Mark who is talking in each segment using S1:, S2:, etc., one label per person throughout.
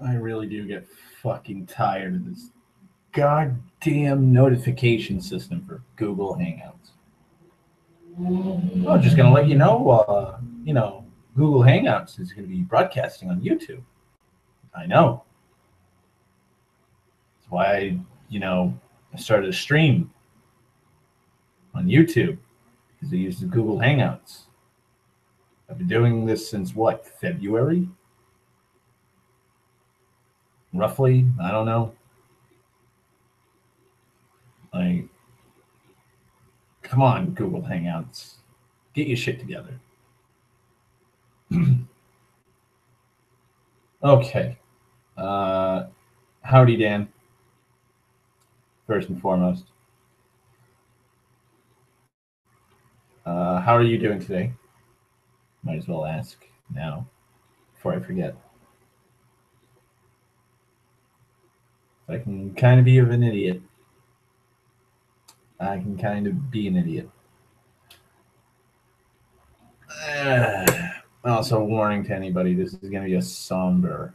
S1: I really do get fucking tired of this goddamn notification system for Google Hangouts. I'm just gonna let Google Hangouts is gonna be broadcasting on YouTube. I know. That's why I started a stream on YouTube because I use the Google Hangouts. I've been doing this since what, February? Roughly, I don't know. Like, come on, Google Hangouts, get your shit together. Okay. Howdy, Dan. First and foremost. How are you doing today? Might as well ask now before I forget. I can kind of be of an idiot. I can kind of be an idiot. Also, warning to anybody: this is going to be a somber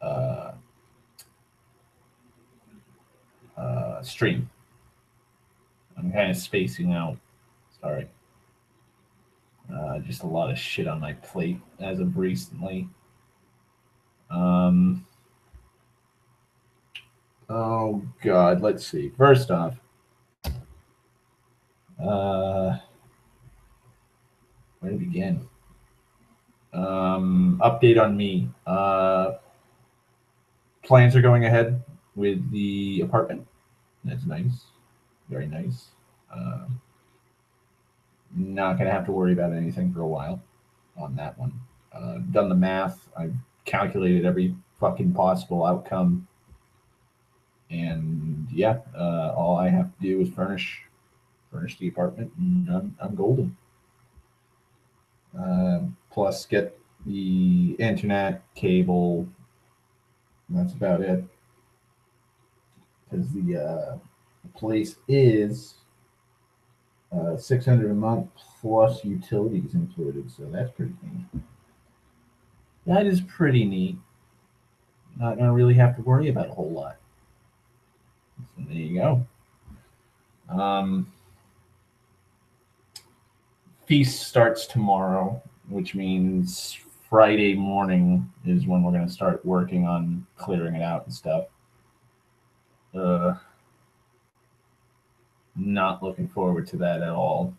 S1: uh, stream. I'm kind of spacing out. Sorry. Just a lot of shit on my plate as of recently. Oh God, let's see. First off, where to begin? Update on me. Plans are going ahead with the apartment. That's nice. Very nice. Not going to have to worry about anything for a while on that one. Done the math. I've calculated every fucking possible outcome. And yeah, all I have to do is furnish the apartment, and I'm golden. Plus, get the internet, cable. That's about it. Because the place is $600 a month plus utilities included, so that's pretty neat. That is pretty neat. Not gonna really have to worry about a whole lot. So there you go. Feast starts tomorrow, which means Friday morning is when we're gonna start working on clearing it out and stuff. Not looking forward to that at all.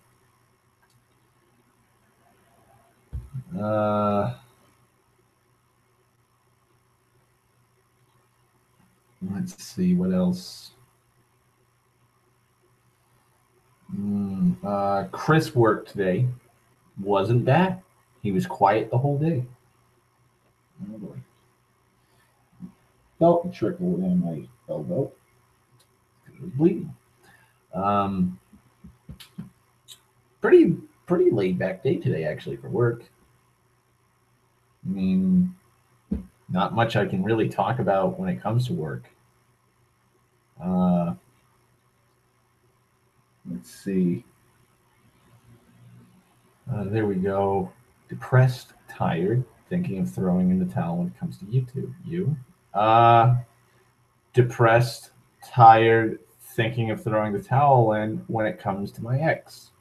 S1: Let's see what else. Chris worked today. Wasn't bad. He was quiet the whole day. Oh boy. Felt a trickle in my elbow. It was bleeding. Pretty laid back day today actually for work. I mean, not much I can really talk about when it comes to work. Let's see. There we go. Depressed, tired, thinking of throwing in the towel when it comes to YouTube. You? Depressed, tired, thinking of throwing the towel in when it comes to my ex.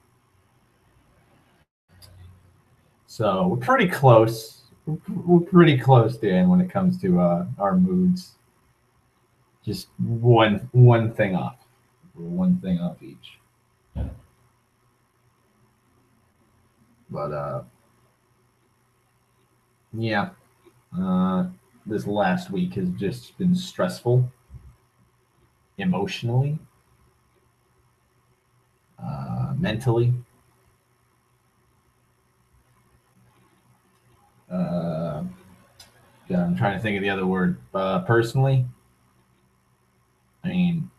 S1: So we're pretty close. We're pretty close, Dan, when it comes to our moods. Just one thing off. We're one thing off each. But yeah, this last week has just been stressful, emotionally, mentally. Yeah, I'm trying to think of the other word. Personally, I mean,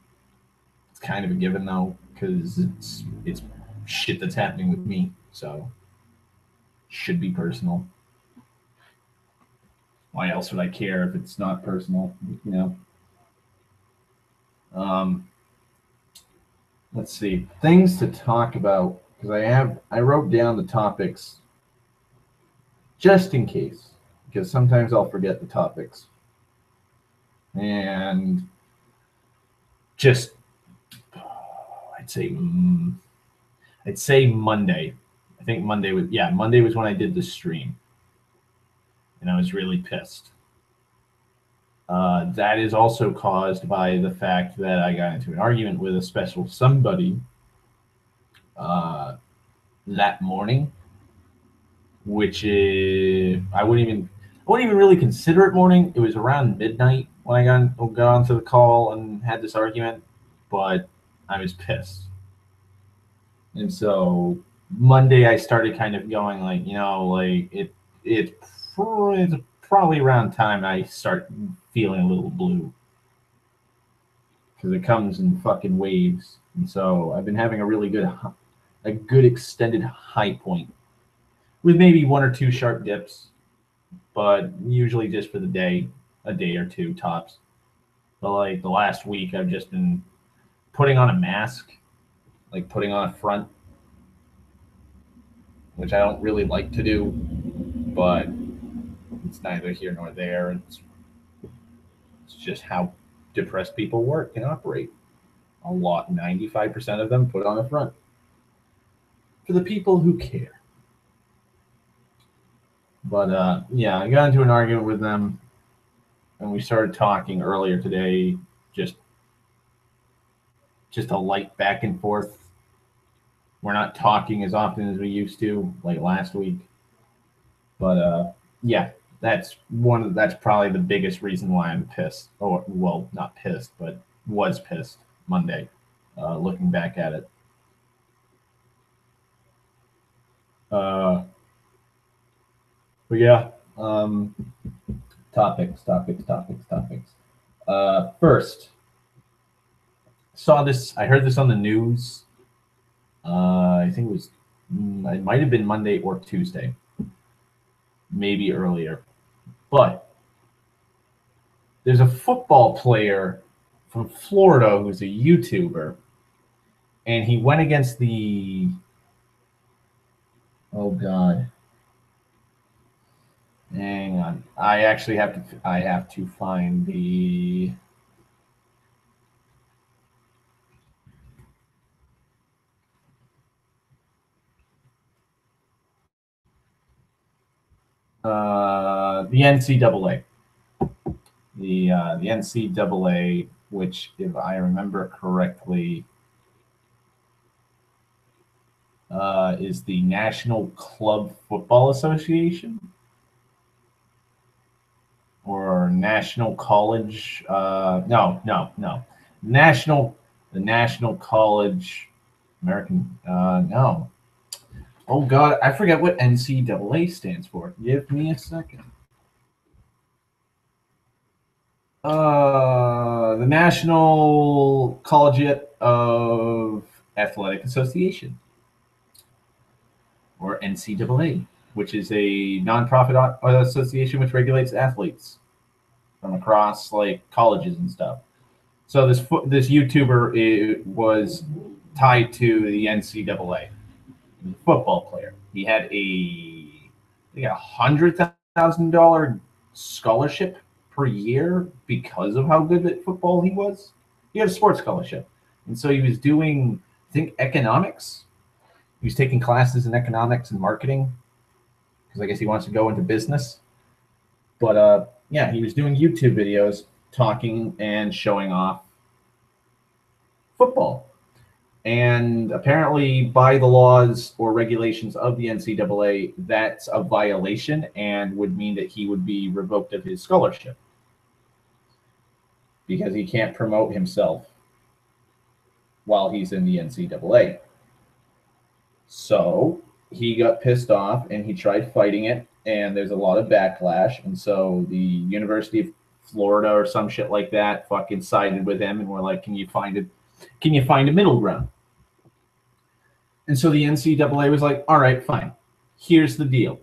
S1: it's kind of a given though, because it's shit that's happening with me, so should be personal. Why else would I care if it's not personal? You know. Let's see, things to talk about, because I wrote down the topics just in case, because sometimes I'll forget the topics. And just, I'd say Monday. I think Monday was when I did the stream, and I was really pissed. That is also caused by the fact that I got into an argument with a special somebody that morning, which is I wouldn't even really consider it morning. It was around midnight when I got onto the call and had this argument, but I was pissed. And so Monday I started kind of going like, it's probably around time I start feeling a little blue, because it comes in fucking waves. And so I've been having a good extended high point with maybe one or two sharp dips, but usually just for the day, a day or two tops. But like the last week, I've just been putting on a mask, like putting on a front, which I don't really like to do, but it's neither here nor there. It's just how depressed people work and operate. 95% of them put on a front for the people who care. But yeah, I got into an argument with them, and we started talking earlier today, just a light back and forth. We're not talking as often as we used to, like last week. But yeah, that's probably the biggest reason why I'm pissed. Or, well, not pissed, but was pissed Monday, looking back at it. But yeah, topics. First, I heard this on the news. I think it might have been Monday or Tuesday, maybe earlier. But there's a football player from Florida who's a YouTuber, and he went against oh God. Hang on. I have to find the NCAA. The NCAA, which, if I remember correctly, is the National Club Football Association, or National College. No. The National College American. No. Oh God, I forget what NCAA stands for. Give me a second. The National Collegiate of Athletic Association, or NCAA, which is a nonprofit association which regulates athletes from across like colleges and stuff. So this YouTuber was tied to the NCAA. Football player. He had a $100,000 scholarship per year because of how good at football he was. He had a sports scholarship, and so he was doing, I think, economics. He was taking classes in economics and marketing because I guess he wants to go into business. But yeah, he was doing YouTube videos talking and showing off football. And apparently, by the laws or regulations of the NCAA, that's a violation and would mean that he would be revoked of his scholarship because he can't promote himself while he's in the NCAA. So he got pissed off and he tried fighting it, and there's a lot of backlash. And so the University of Florida or some shit like that fucking sided with him and were like, can you find a middle ground? And so the NCAA was like, all right, fine. Here's the deal.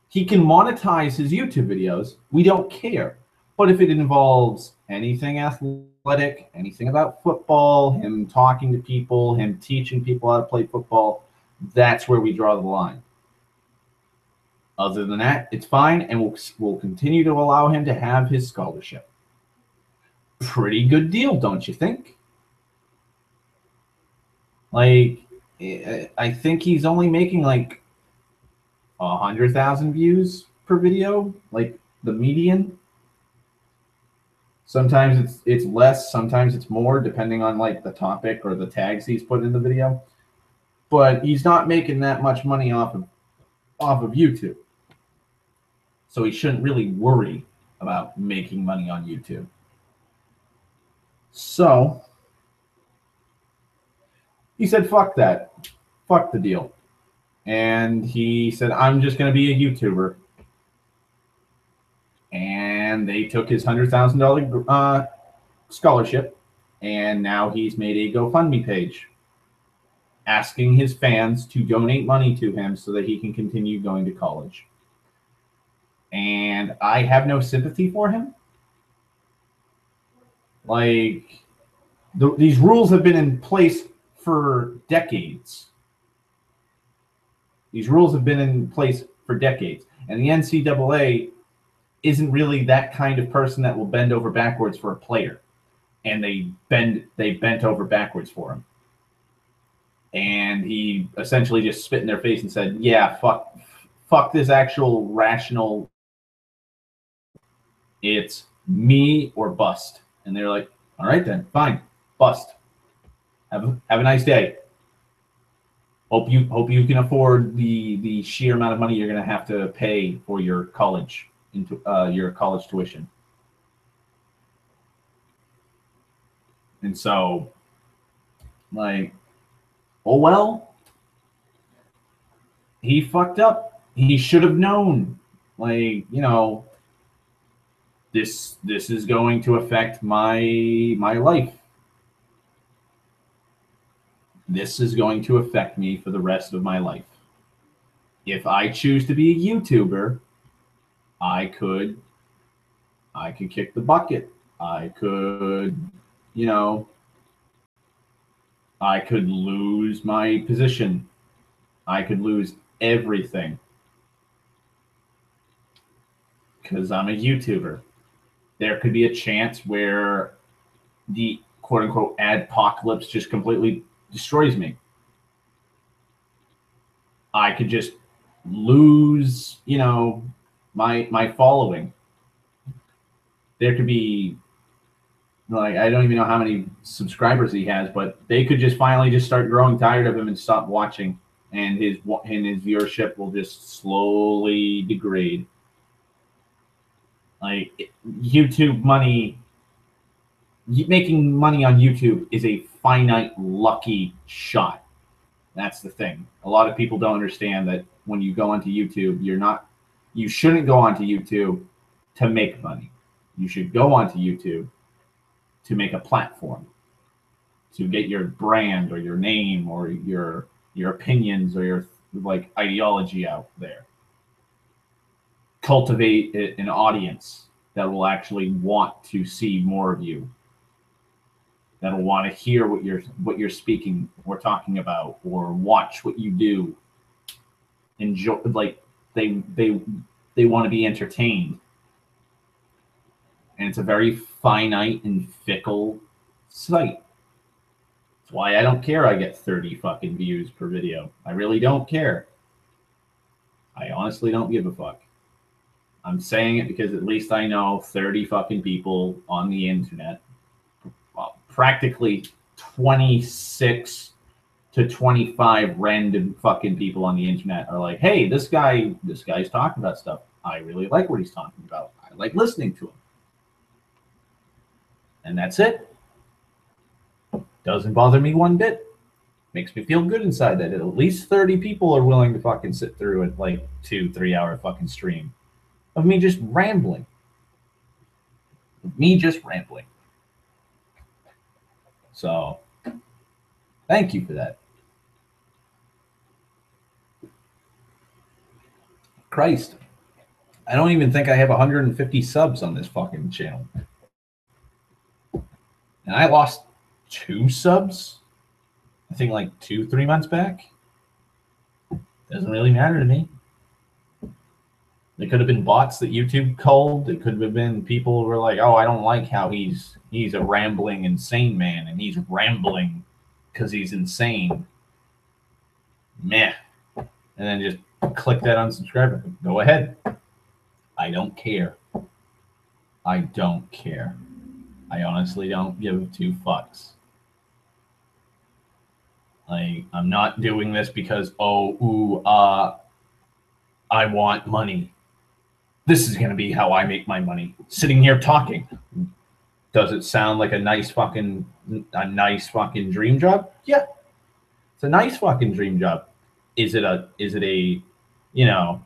S1: He can monetize his YouTube videos. We don't care. But if it involves anything athletic, anything about football, him talking to people, him teaching people how to play football, that's where we draw the line. Other than that, it's fine, and we'll continue to allow him to have his scholarship. Pretty good deal, don't you think? Like, I think he's only making like 100,000 views per video, like the median. Sometimes it's less, sometimes it's more, depending on like the topic or the tags he's put in the video. But he's not making that much money off of YouTube, so he shouldn't really worry about making money on YouTube. So he said, "Fuck that, fuck the deal," and he said, "I'm just going to be a YouTuber." And they took his $100,000 scholarship, and now he's made a GoFundMe page asking his fans to donate money to him so that he can continue going to college. And I have no sympathy for him. Like, these rules have been in place for decades. These rules have been in place for decades. And the NCAA isn't really that kind of person that will bend over backwards for a player. And they bent over backwards for him. And he essentially just spit in their face and said, "Yeah, fuck this actual rational. It's me or bust." And they're like, "All right then, fine, bust. Have a nice day. Hope you can afford the sheer amount of money you're gonna have to pay for your college your college tuition." And so, like, oh well, he fucked up. He should have known. Like, this is going to affect my life. This is going to affect me for the rest of my life. If I choose to be a YouTuber, I could kick the bucket. I could, I could lose my position. I could lose everything because I'm a YouTuber. There could be a chance where the quote unquote adpocalypse just completely destroys me. I could just lose, my following. There could be, like, I don't even know how many subscribers he has, but they could just finally just start growing tired of him and stop watching, and his viewership will just slowly degrade. Like, YouTube money, making money on YouTube is a finite, lucky shot. That's the thing. A lot of people don't understand that when you go onto YouTube, you shouldn't go onto YouTube to make money. You should go onto YouTube to make a platform, to get your brand or your name or your opinions or your like ideology out there. Cultivate an audience that will actually want to see more of you, that'll want to hear what you're speaking or talking about, or watch what you do. Enjoy, like, they want to be entertained. And it's a very finite and fickle site. That's why I don't care I get 30 fucking views per video. I really don't care. I honestly don't give a fuck. I'm saying it because at least I know 30 fucking people on the internet, well, practically 26 to 25 random fucking people on the internet are like, "Hey, this guy's talking about stuff. I really like what he's talking about. I like listening to him." And that's it. Doesn't bother me one bit. Makes me feel good inside that at least 30 people are willing to fucking sit through it, like 2-3 hour fucking stream of me just rambling. So, thank you for that. Christ. I don't even think I have 150 subs on this fucking channel. And I lost 2 subs, I think like 2-3 months back. Doesn't really matter to me. It could have been bots that YouTube culled. It could have been people who were like, "Oh, I don't like how he's a rambling, insane man, and he's rambling because he's insane." Meh. And then just click that unsubscribe button. Go ahead. I don't care. I don't care. I honestly don't give two fucks. Like, I'm not doing this because, I want money. This is gonna be how I make my money. Sitting here talking. Does it sound like a nice fucking dream job? Yeah, it's a nice fucking dream job. Is it a you know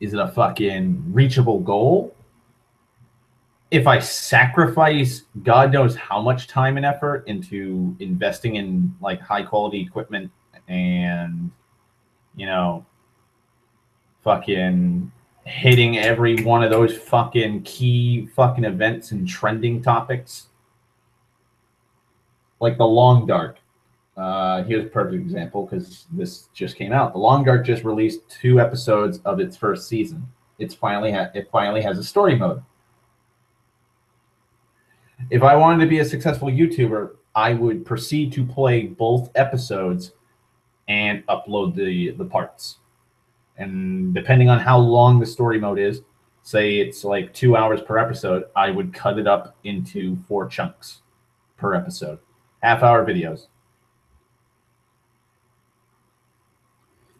S1: is it a fucking reachable goal? If I sacrifice God knows how much time and effort into investing in like high quality equipment and you know fucking hitting every one of those fucking key fucking events and trending topics, like the Long Dark. Here's a perfect example because this just came out. The Long Dark just released 2 episodes of its first season. It finally has a story mode. If I wanted to be a successful YouTuber, I would proceed to play both episodes and upload the parts. And depending on how long the story mode is, say it's like 2 hours per episode, I would cut it up into 4 chunks per episode. Half-hour videos.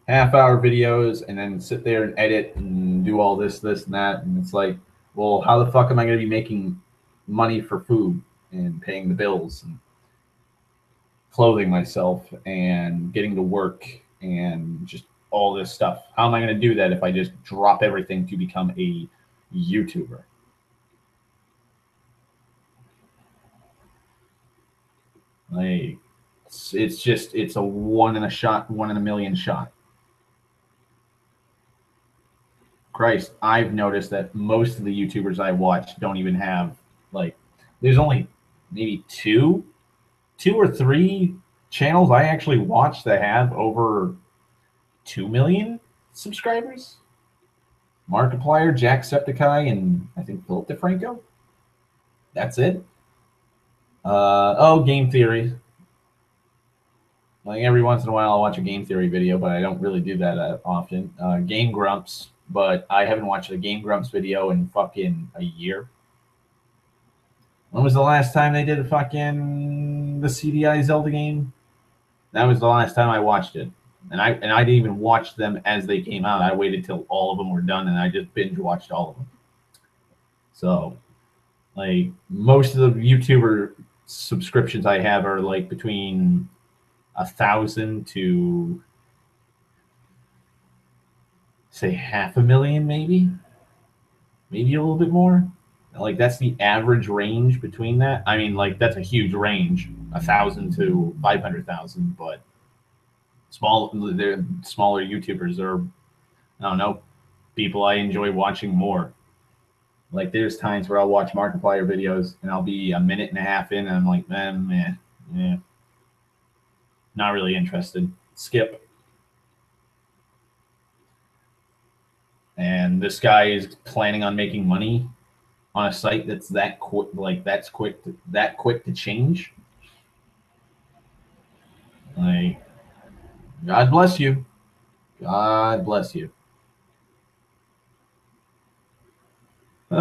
S1: Half-hour videos, and then sit there and edit and do all this, and that. And it's like, well, how the fuck am I going to be making money for food and paying the bills and clothing myself and getting to work and just all this stuff? How am I going to do that if I just drop everything to become a YouTuber? Like, it's a one in a million shot. Christ, I've noticed that most of the YouTubers I watch don't even have like. There's only maybe two or three channels I actually watch that have over 2 million subscribers. Markiplier, Jacksepticeye, and I think Philip DeFranco. That's it. Game Theory. Like every once in a while, I'll watch a Game Theory video, but I don't really do that often. Game Grumps, but I haven't watched a Game Grumps video in fucking a year. When was the last time they did the CDI Zelda game? That was the last time I watched it, and I didn't even watch them as they came out. I waited till all of them were done, and I just binge watched all of them. So, like most of the YouTuber subscriptions I have are like between 1,000 to say 500,000, maybe a little bit more. Like that's the average range between that. I mean, like that's a huge range, 1,000 to 500,000. But they're smaller YouTubers are, I don't know, people I enjoy watching more. Like there's times where I'll watch Markiplier videos and I'll be a minute and a half in and I'm like, man, not really interested. Skip. And this guy is planning on making money on a site that's that quick, that quick to change. Like, God bless you. God bless you. All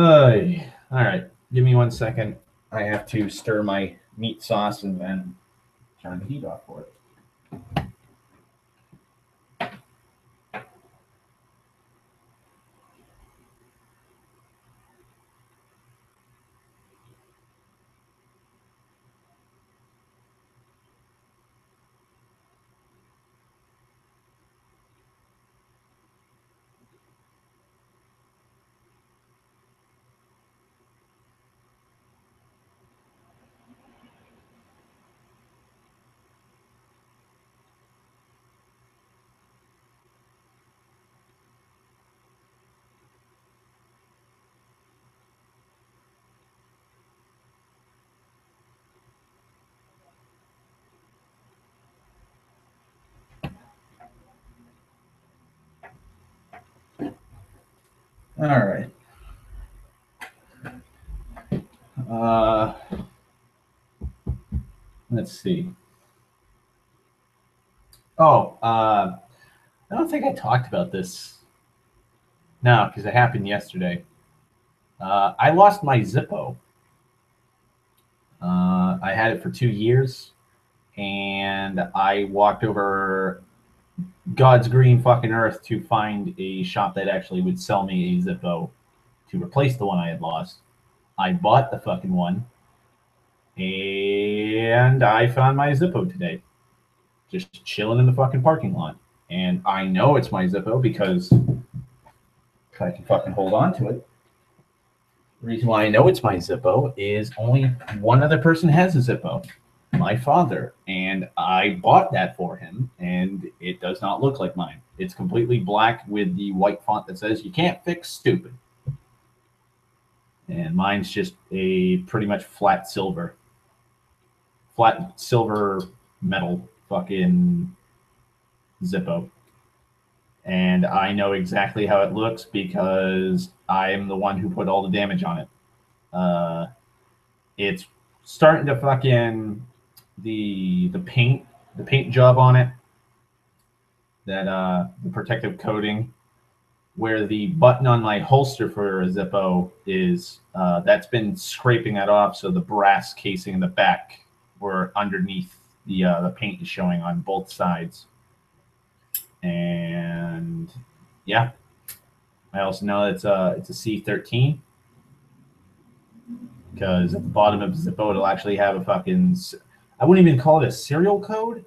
S1: right. Give me 1 second. I have to stir my meat sauce and then turn the heat off for it. All right. Uh, let's see. Oh, I don't think I talked about this. No, because it happened yesterday. I lost my Zippo. I had it for 2 years, and I walked over God's green fucking earth to find a shop that actually would sell me a Zippo to replace the one I had lost. I bought the fucking one, and I found my Zippo today, just chilling in the fucking parking lot. And I know it's my Zippo because I can fucking hold on to it. The reason why I know it's my Zippo is only one other person has a Zippo, my father, and I bought that for him, and it does not look like mine. It's completely black with the white font that says "You can't fix stupid," and mine's just a pretty much flat silver metal fucking Zippo. And I know exactly how it looks because I am the one who put all the damage on it. Uh, it's starting to fucking the paint job on it, that the protective coating where the button on my holster for a Zippo is, that's been scraping that off, so the brass casing in the back where underneath the paint is showing on both sides. And yeah, I also know it's a C13 because at the bottom of the Zippo it'll actually have a fucking, I wouldn't even call it a serial code,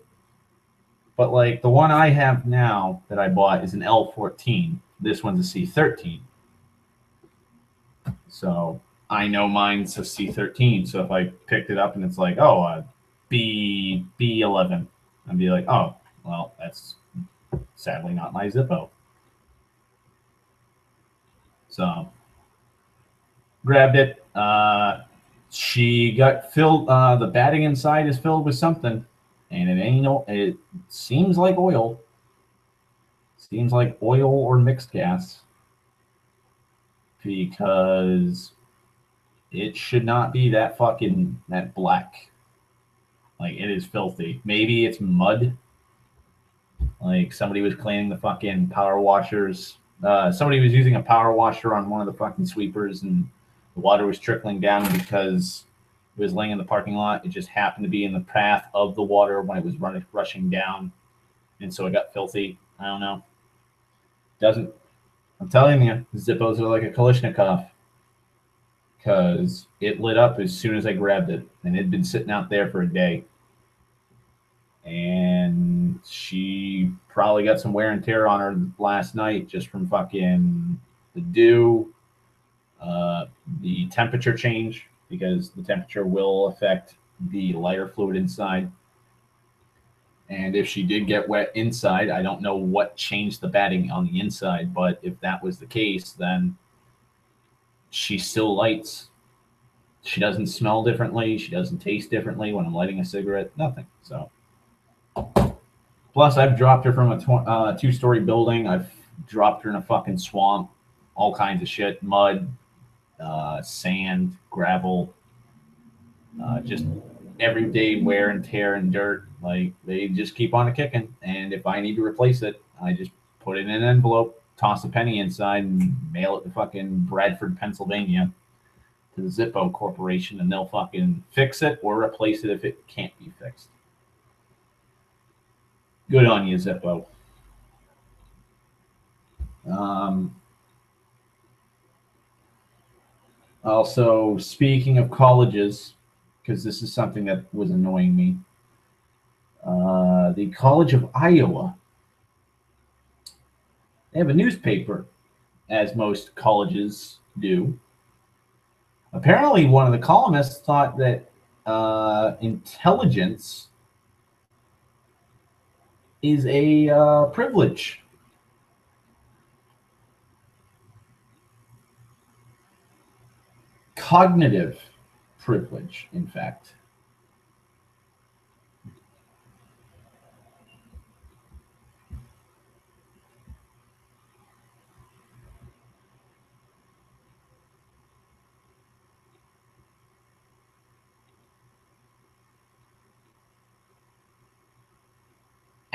S1: but like the one I have now that I bought is an L14. This one's a C13. So I know mine's a C13. So if I picked it up and it's like, oh, B11, I'd be like, oh, well, that's sadly not my Zippo. So grabbed it. She got filled. The batting inside is filled with something, and it ain't. It seems like oil. Seems like oil or mixed gas, because it should not be that fucking that black. Like, it is filthy. Maybe it's mud. Like, somebody was cleaning the fucking power washers. Somebody was using a power washer on one of the fucking sweepers, and the water was trickling down because it was laying in the parking lot. It just happened to be in the path of the water when it was rushing down, and so it got filthy. I don't know. Doesn't. I'm telling you, Zippos are like a Kalashnikov, because it lit up as soon as I grabbed it, and it had been sitting out there for a day. And she probably got some wear and tear on her last night just from fucking the dew, the temperature change, because the temperature will affect the lighter fluid inside. And if she did get wet inside, I don't know what changed the batting on the inside, but if that was the case, then she still lights. She doesn't smell differently. She doesn't taste differently when I'm lighting a cigarette. Nothing. So, plus, I've dropped her from a two-story building. I've dropped her in a fucking swamp, all kinds of shit, mud, sand, gravel, just everyday wear and tear and dirt. Like, they just keep on kicking. And if I need to replace it, I just put it in an envelope, toss a penny inside, and mail it to fucking Bradford, Pennsylvania, to the Zippo Corporation, and they'll fucking fix it or replace it if it can't be fixed. Good on you, Zippo. Um, Also, speaking of colleges, because this is something that was annoying me, the College of Iowa, they have a newspaper, as most colleges do. Apparently, one of the columnists thought that intelligence is a privilege. Cognitive privilege, in fact.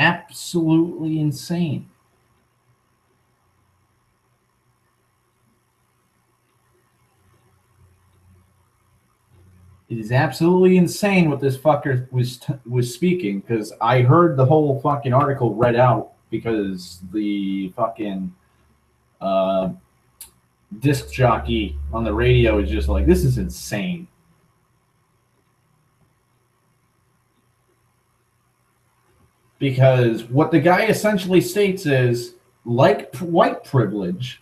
S1: absolutely insane. It is absolutely insane what this fucker was speaking, because I heard the whole fucking article read out because the fucking uh, disc jockey on the radio is just like, this is insane. Because what the guy essentially states is, like white privilege,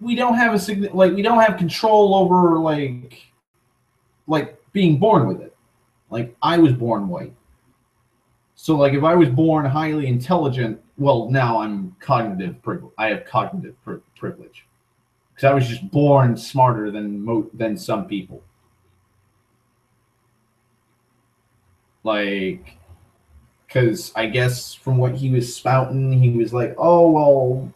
S1: we don't have we don't have control over like being born with it. Like, I was born white. So, like, if I was born highly intelligent, well, now I'm cognitive privilege. I have cognitive privilege because I was just born smarter than some people. Like, because I guess from what he was spouting, he was like, "Oh well,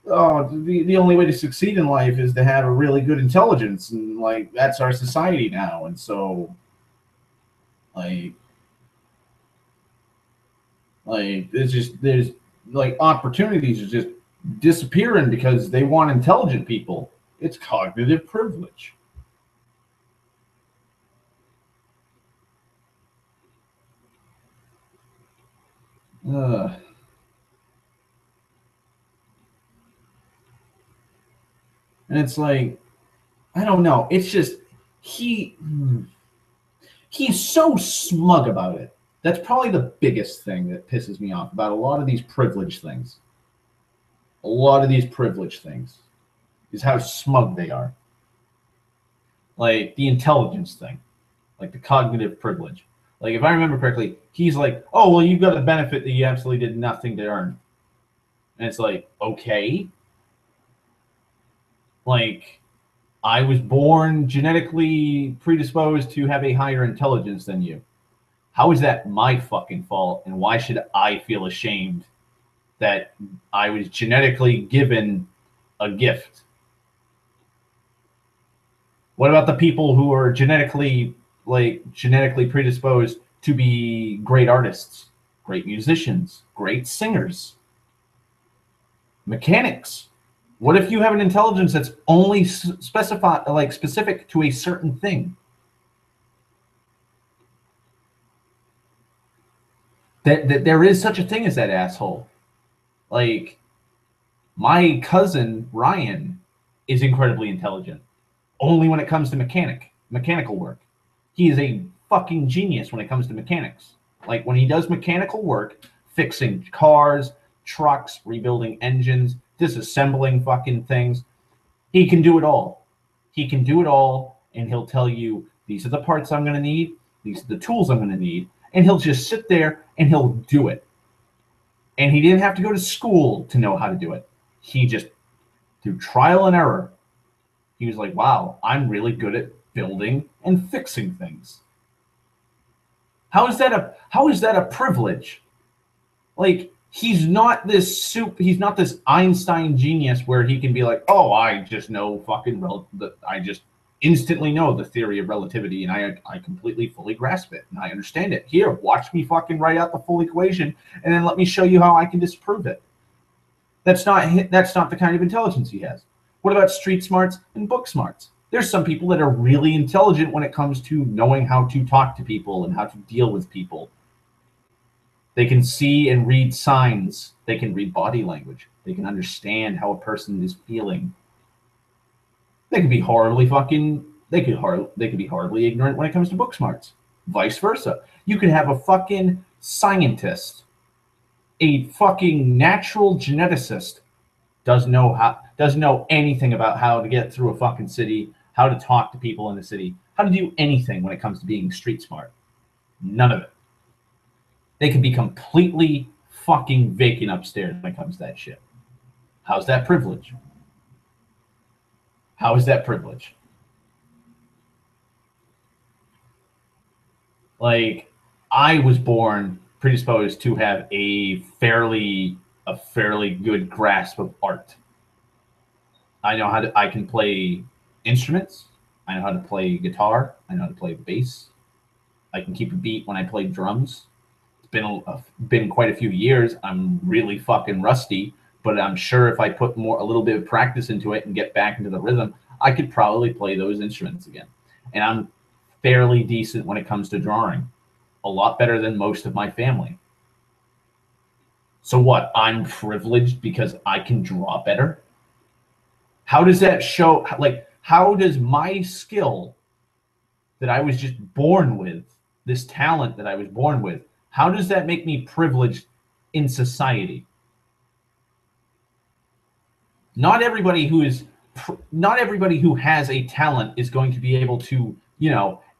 S1: the only way to succeed in life is to have a really good intelligence, and like that's our society now, and so like." Like, there's like opportunities are just disappearing because they want intelligent people. It's cognitive privilege. And it's like, I don't know. It's just he's so smug about it. That's probably the biggest thing that pisses me off about a lot of these privilege things. A lot of these privilege things is how smug they are. Like the intelligence thing, like the cognitive privilege. Like, if I remember correctly, he's like, "Oh, well, you got a benefit that you absolutely did nothing to earn." And it's like, okay. Like, I was born genetically predisposed to have a higher intelligence than you. How is that my fucking fault? And why should I feel ashamed that I was genetically given a gift? What about the people who are genetically predisposed to be great artists, great musicians, great singers, mechanics? What if you have an intelligence that's only specific to a certain thing? That there is such a thing as that asshole. Like, my cousin Ryan is incredibly intelligent, only when it comes to mechanical work. He is a fucking genius when it comes to mechanics. Like, when he does mechanical work, fixing cars, trucks, rebuilding engines, disassembling fucking things, he can do it all. He can do it all, and he'll tell you, these are the parts I'm going to need, these are the tools I'm going to need, and he'll just sit there and he'll do it. And he didn't have to go to school to know how to do it. He just, through trial and error, he was like, wow, I'm really good at building and fixing things. How is that a privilege? Like, he's not this Einstein genius where he can be like, oh, I just know I just instantly know the theory of relativity, and I completely fully grasp it and I understand it. Here, watch me fucking write out the full equation and then let me show you how I can disprove it. That's not the kind of intelligence he has. What about street smarts and book smarts? There's some people that are really intelligent when it comes to knowing how to talk to people and how to deal with people. They can see and read signs. They can read body language. They can understand how a person is feeling. They could be horribly ignorant when it comes to book smarts. Vice versa. You could have a fucking scientist, a fucking natural geneticist, doesn't know anything about how to get through a fucking city, how to talk to people in the city, how to do anything when it comes to being street smart. None of it. They can be completely fucking vacant upstairs when it comes to that shit. How's that privilege? How is that privilege? Like, I was born predisposed to have a fairly good grasp of art. I can play instruments. I know how to play guitar. I know how to play bass. I can keep a beat when I play drums. It's been quite a few years. I'm really fucking rusty, but I'm sure if I put a little bit of practice into it and get back into the rhythm, I could probably play those instruments again. And I'm fairly decent when it comes to drawing, a lot better than most of my family. So what? I'm privileged because I can draw better? How does that show? Like, how does my skill that I was just born with, this talent that I was born with, how does that make me privileged in society? Not everybody who has a talent is going to be able to,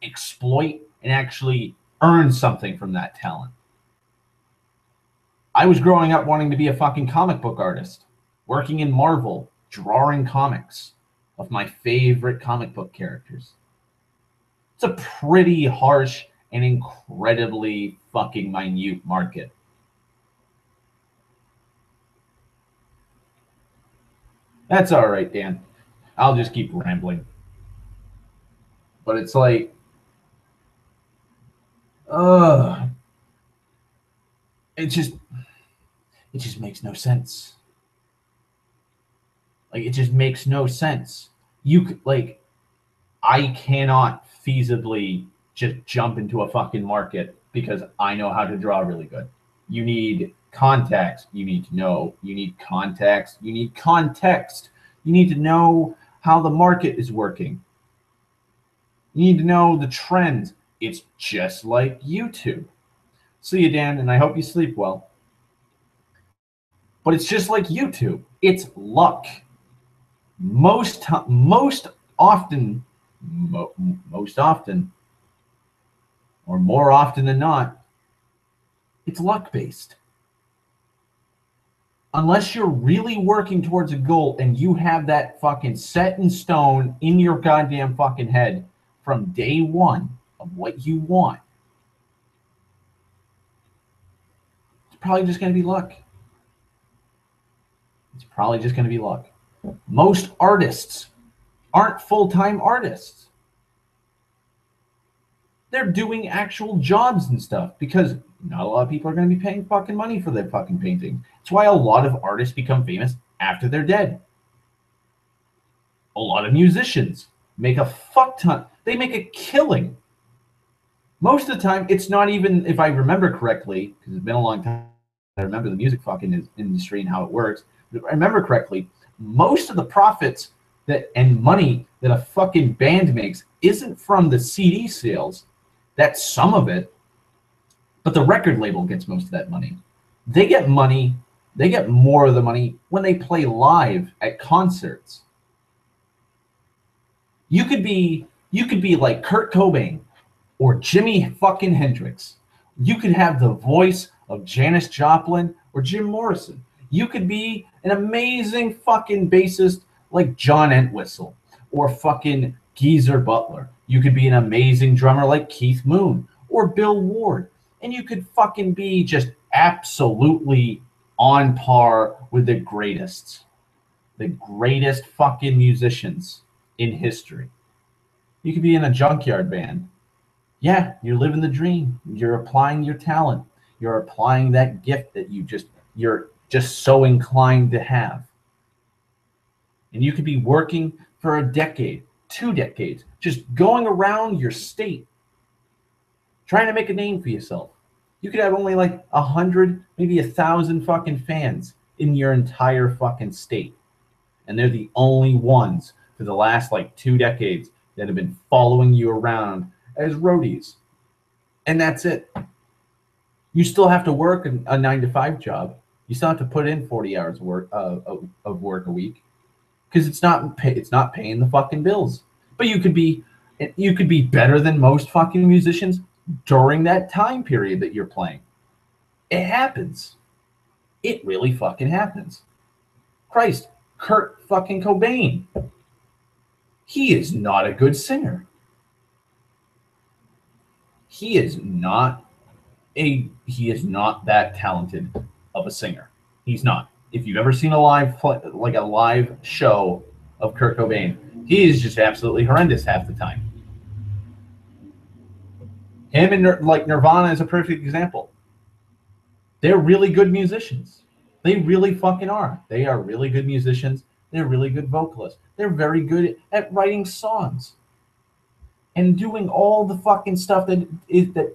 S1: exploit and actually earn something from that talent. I was growing up wanting to be a fucking comic book artist, working in Marvel, drawing comics of my favorite comic book characters. It's a pretty harsh and incredibly fucking minute market. That's all right, Dan. I'll just keep rambling. But it's like, it just makes no sense. Like, it just makes no sense. I cannot feasibly just jump into a fucking market because I know how to draw really good. You need contacts. You need to know. You need contacts. You need context. You need to know how the market is working. You need to know the trends. It's just like YouTube. See you, Dan, and I hope you sleep well. But it's just like YouTube. It's luck. Most often, or more often than not, it's luck-based. Unless you're really working towards a goal and you have that fucking set in stone in your goddamn fucking head from day one of what you want, it's probably just going to be luck. It's probably just going to be luck. Most artists aren't full-time artists. They're doing actual jobs and stuff because not a lot of people are going to be paying fucking money for their fucking painting. That's why a lot of artists become famous after they're dead. A lot of musicians make a fuck ton. They make a killing. Most of the time, it's not even, if I remember correctly, because it's been a long time, I remember the music fucking industry and how it works. If I remember correctly, most of the profits and money that a fucking band makes isn't from the CD sales. That's some of it, but the record label gets most of that money. They get money, they get more of the money when they play live at concerts. You could be like Kurt Cobain or Jimi fucking Hendrix. You could have the voice of Janis Joplin or Jim Morrison. You could be an amazing fucking bassist like John Entwistle or fucking Geezer Butler. You could be an amazing drummer like Keith Moon or Bill Ward. And you could fucking be just absolutely on par with the greatest fucking musicians in history. You could be in a junkyard band. Yeah, you're living the dream. You're applying your talent. You're applying that gift that you're just so inclined to have. And you could be working for a decade, 2 decades, just going around your state, trying to make a name for yourself. You could have only like 100, maybe 1,000 fucking fans in your entire fucking state. And they're the only ones for the last like 2 decades that have been following you around as roadies. And that's it. You still have to work a 9-to-5 job. You still have to put in 40 hours of work a week because it's not paying the fucking bills. But you could be better than most fucking musicians during that time period that you're playing. It happens. It really fucking happens. Christ, Kurt fucking Cobain. He is not a good singer. He is not that talented of a singer. He's not. If you've ever seen a live show of Kurt Cobain, he is just absolutely horrendous half the time. Him and like Nirvana is a perfect example. They're really good musicians. They really fucking are. They are really good musicians. They're really good vocalists. They're very good at writing songs and doing all the fucking stuff that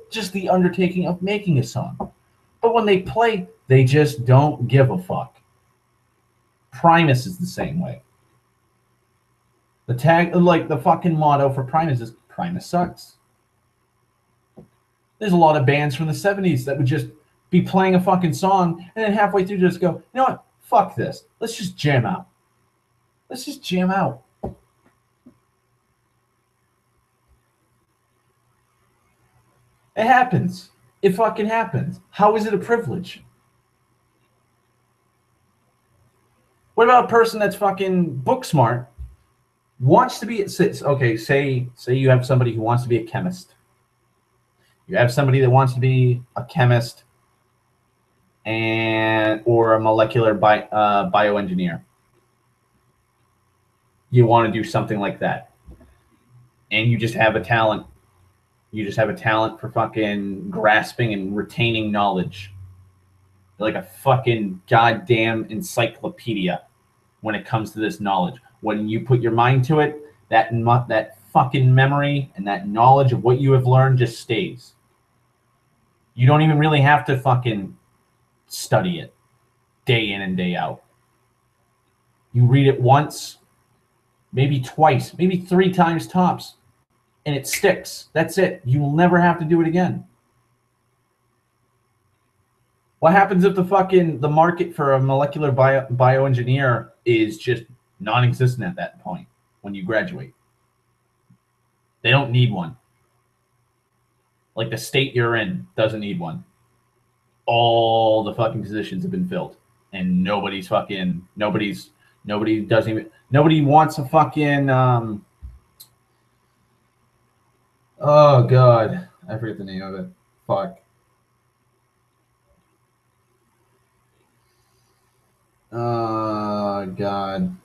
S1: just the undertaking of making a song. But when they play, they just don't give a fuck. Primus is the same way. The tag, like the fucking motto for Primus is Primus sucks. There's a lot of bands from the 70s that would just be playing a fucking song and then halfway through just go, you know what? Fuck this. Let's just jam out. Let's just jam out. It happens. It fucking happens. How is it a privilege? What about a person that's fucking book smart, wants to be, okay, say you have somebody who wants to be a chemist. You have somebody that wants to be a chemist or a molecular bioengineer. You want to do something like that. And you just have a talent. You just have a talent for fucking grasping and retaining knowledge. You're like a fucking goddamn encyclopedia when it comes to this knowledge. When you put your mind to it, that fucking memory and that knowledge of what you have learned just stays. You don't even really have to fucking study it day in and day out. You read it once, maybe twice, maybe 3 times tops, and it sticks. That's it. You will never have to do it again. What happens if the market for a molecular bioengineer is just non-existent at that point when you graduate? They don't need one. Like the state you're in doesn't need one. All the fucking positions have been filled, and nobody wants a fucking oh god, I forget the name of it. Fuck. Oh god.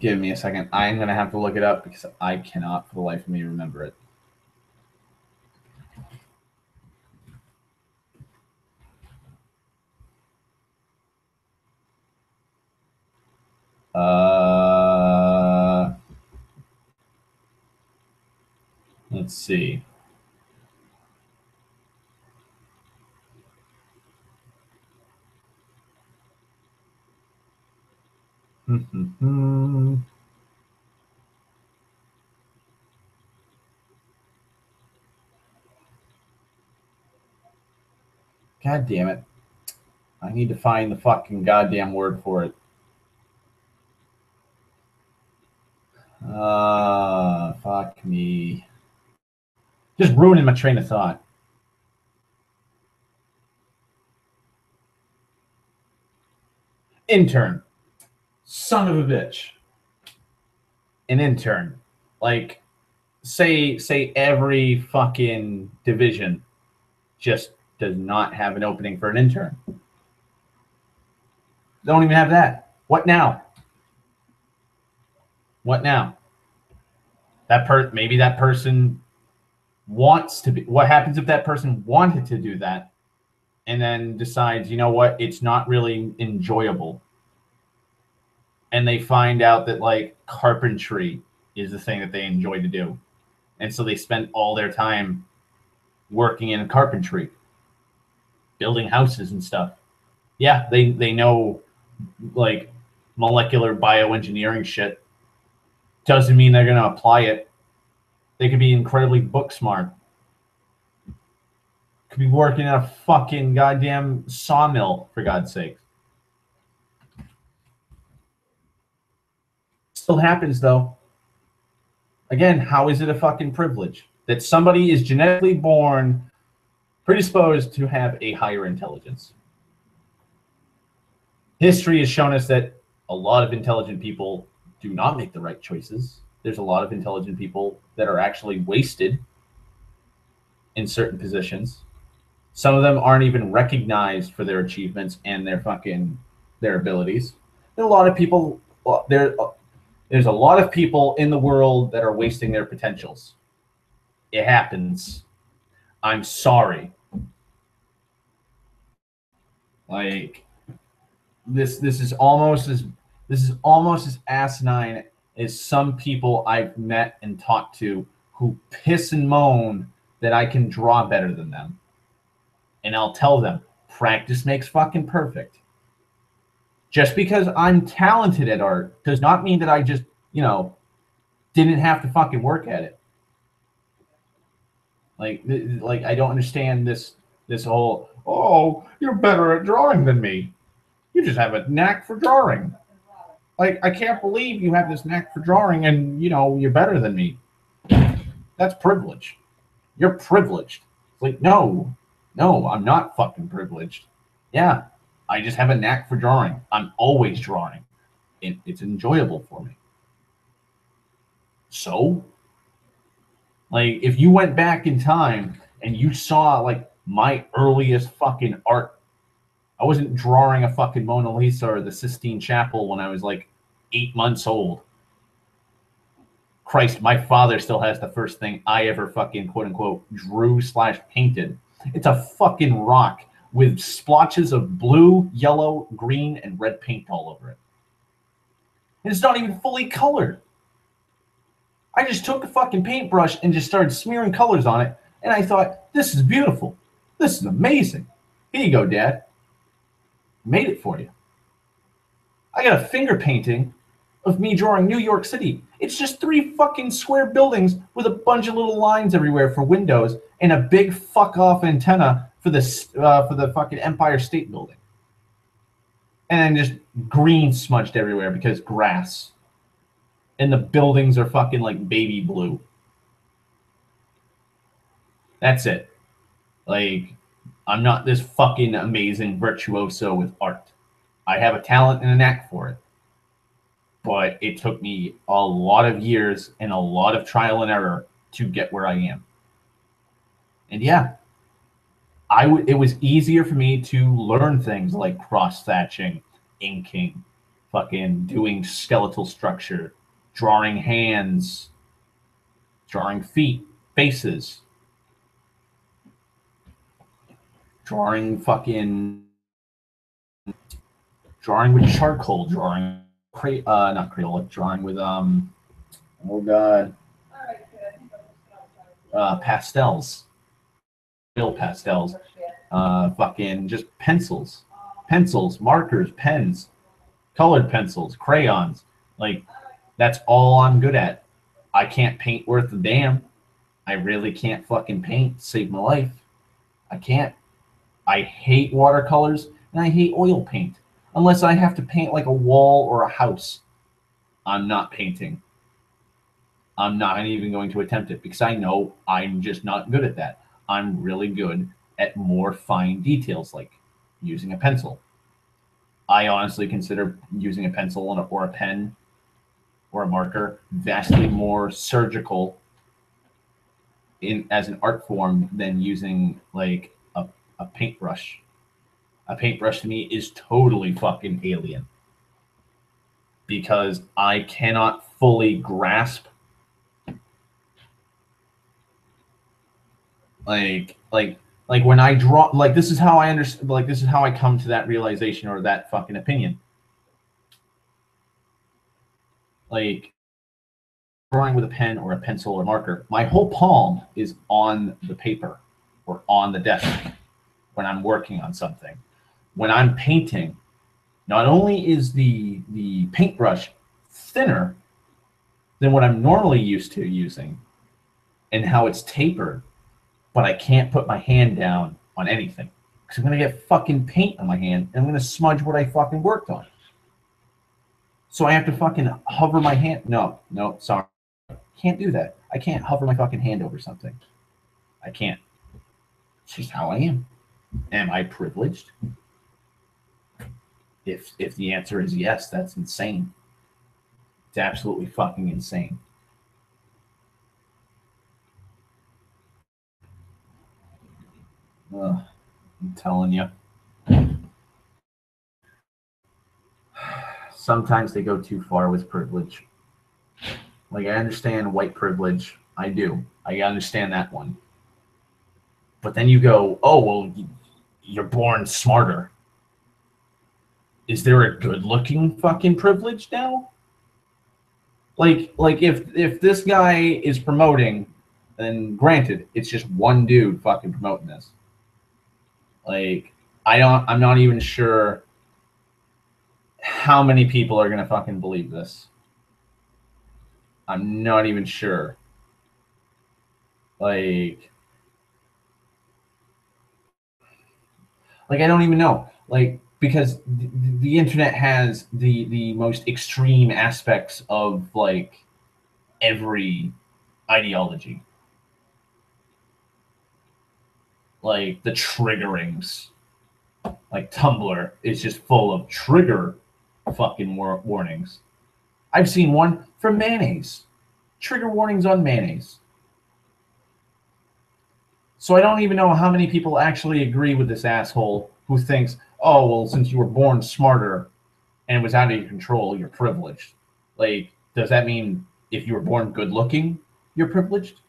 S1: Give me a second. I'm gonna have to look it up because I cannot for the life of me remember it. Let's see. God damn it. I need to find the fucking goddamn word for it. Fuck me. Just ruining my train of thought. Intern. Son of a bitch. An intern. Like, say every fucking division just does not have an opening for an intern. Don't even have that. What now? What now? Maybe that person wants to be. What happens if that person wanted to do that and then decides, you know what, it's not really enjoyable, and they find out that like carpentry is the thing that they enjoy to do, and so they spend all their time working in carpentry, building houses and stuff. Yeah, they know like molecular bioengineering shit. Doesn't mean they're going to apply it. They could be incredibly book smart. Could be working in a fucking goddamn sawmill, for God's sake. Still happens, though. Again, how is it a fucking privilege that somebody is genetically born predisposed to have a higher intelligence? History has shown us that a lot of intelligent people do not make the right choices. There's a lot of intelligent people that are actually wasted in certain positions. Some of them aren't even recognized for their achievements and their abilities. And a lot of people there's a lot of people in the world that are wasting their potentials. It happens. I'm sorry. Like this is almost as asinine as some people I've met and talked to who piss and moan that I can draw better than them. And I'll tell them, practice makes fucking perfect. Just because I'm talented at art does not mean that I just, didn't have to fucking work at it. Like I don't understand this whole, oh, you're better at drawing than me. You just have a knack for drawing. Like, I can't believe you have this knack for drawing and, you're better than me. That's privilege. You're privileged. It's like, no, I'm not fucking privileged. Yeah, I just have a knack for drawing. I'm always drawing. It's enjoyable for me. So, like, if you went back in time and you saw, like, my earliest fucking art, I wasn't drawing a fucking Mona Lisa or the Sistine Chapel when I was, like, 8 months old. Christ, my father still has the first thing I ever fucking quote-unquote drew/painted. It's a fucking rock with splotches of blue, yellow, green, and red paint all over it. And it's not even fully colored. I just took a fucking paintbrush and just started smearing colors on it, and I thought, this is beautiful. This is amazing. Here you go, Dad. Made it for you. I got a finger painting of me drawing New York City. It's just 3 fucking square buildings with a bunch of little lines everywhere for windows and a big fuck off antenna for the fucking Empire State Building. And then just green smudged everywhere because grass. And the buildings are fucking like baby blue. That's it. Like, I'm not this fucking amazing virtuoso with art. I have a talent and a knack for it. But it took me a lot of years and a lot of trial and error to get where I am. And yeah, it was easier for me to learn things like cross-hatching, inking, fucking doing skeletal structure, drawing hands, drawing feet, faces, drawing with charcoal, drawing not Crayola, drawing with pastels, real pastels, fucking just pencils, markers, pens, colored pencils, crayons. Like, that's all I'm good at. I can't paint worth a damn. I really can't fucking paint to save my life. I can't. I hate watercolors and I hate oil paint. Unless I have to paint like a wall or a house, I'm not painting. I'm not even going to attempt it because I know I'm just not good at that. I'm really good at more fine details, like using a pencil. I honestly consider using a pencil or a pen or a marker vastly more surgical as an art form than using like a paintbrush. A paintbrush to me is totally fucking alien because I cannot fully grasp like when I draw, like, this is how I understand, like, this is how I come to that realization or that fucking opinion. Like, drawing with a pen or a pencil or marker, my whole palm is on the paper or on the desk when I'm working on something. When I'm painting, not only is the paintbrush thinner than what I'm normally used to using and how it's tapered, but I can't put my hand down on anything because I'm going to get fucking paint on my hand and I'm going to smudge what I fucking worked on. So I have to fucking hover my hand. No, sorry. Can't do that. I can't hover my fucking hand over something. I can't. It's just how I am. Am I privileged? If the answer is yes, that's insane. It's absolutely fucking insane. I'm telling you. sometimes they go too far with privilege. Like, I understand white privilege. I do. I understand that one. But then you go, oh, well, you're born smarter. Is there a good-looking fucking privilege now? Like if this guy is promoting, then granted, it's just one dude fucking promoting this. Like, I'm not even sure how many people are gonna fucking believe this. I'm not even sure. Like I don't even know. Like, because the internet has the most extreme aspects of like every ideology. Like the triggerings. Like Tumblr is just full of trigger fucking warnings. I've seen one for mayonnaise. Trigger warnings on mayonnaise. So I don't even know how many people actually agree with this asshole who thinks, oh, well, since you were born smarter and it was out of your control, you're privileged. Like, does that mean if you were born good looking, you're privileged?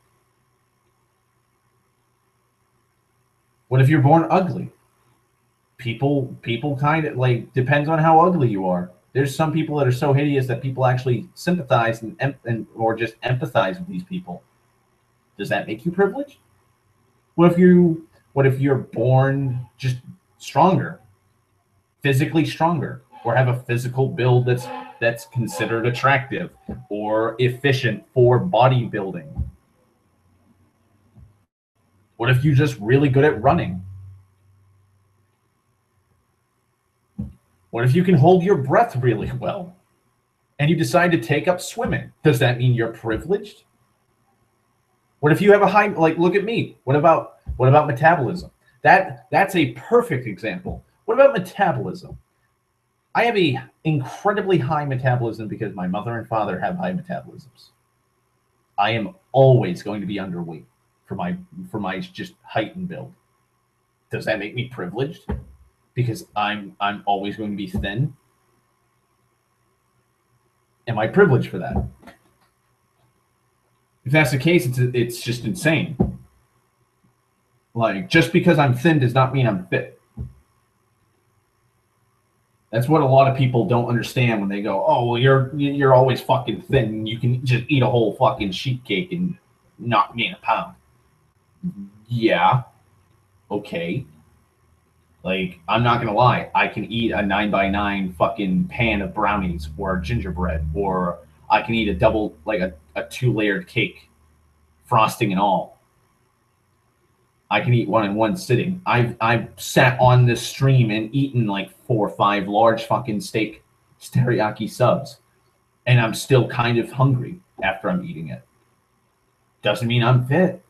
S1: What if you're born ugly? People kind of, like, depends on how ugly you are. There's some people that are so hideous that people actually sympathize and or just empathize with these people. Does that make you privileged? What if you're born just stronger, physically stronger, or have a physical build that's considered attractive or efficient for bodybuilding? What if you're just really good at running? What if you can hold your breath really well and you decide to take up swimming? Does that mean you're privileged? What if you have a high, like, look at me. What about metabolism? That's a perfect example. What about metabolism? I have a incredibly high metabolism because my mother and father have high metabolisms. I am always going to be underweight for my just height and build. Does that make me privileged? Because I'm always going to be thin? Am I privileged for that? If that's the case, it's just insane. Like, just because I'm thin does not mean I'm fit. That's what a lot of people don't understand when they go, oh, well, you're always fucking thin. You can just eat a whole fucking sheet cake and not gain a pound. Yeah. Okay. Like, I'm not gonna lie. I can eat a 9x9 fucking pan of brownies or gingerbread, or I can eat a double, like a 2-layered cake, frosting and all. I can eat one in one sitting. I've sat on this stream and eaten like 4 or 5 large fucking steak teriyaki subs, and I'm still kind of hungry after I'm eating it. Doesn't mean I'm fit.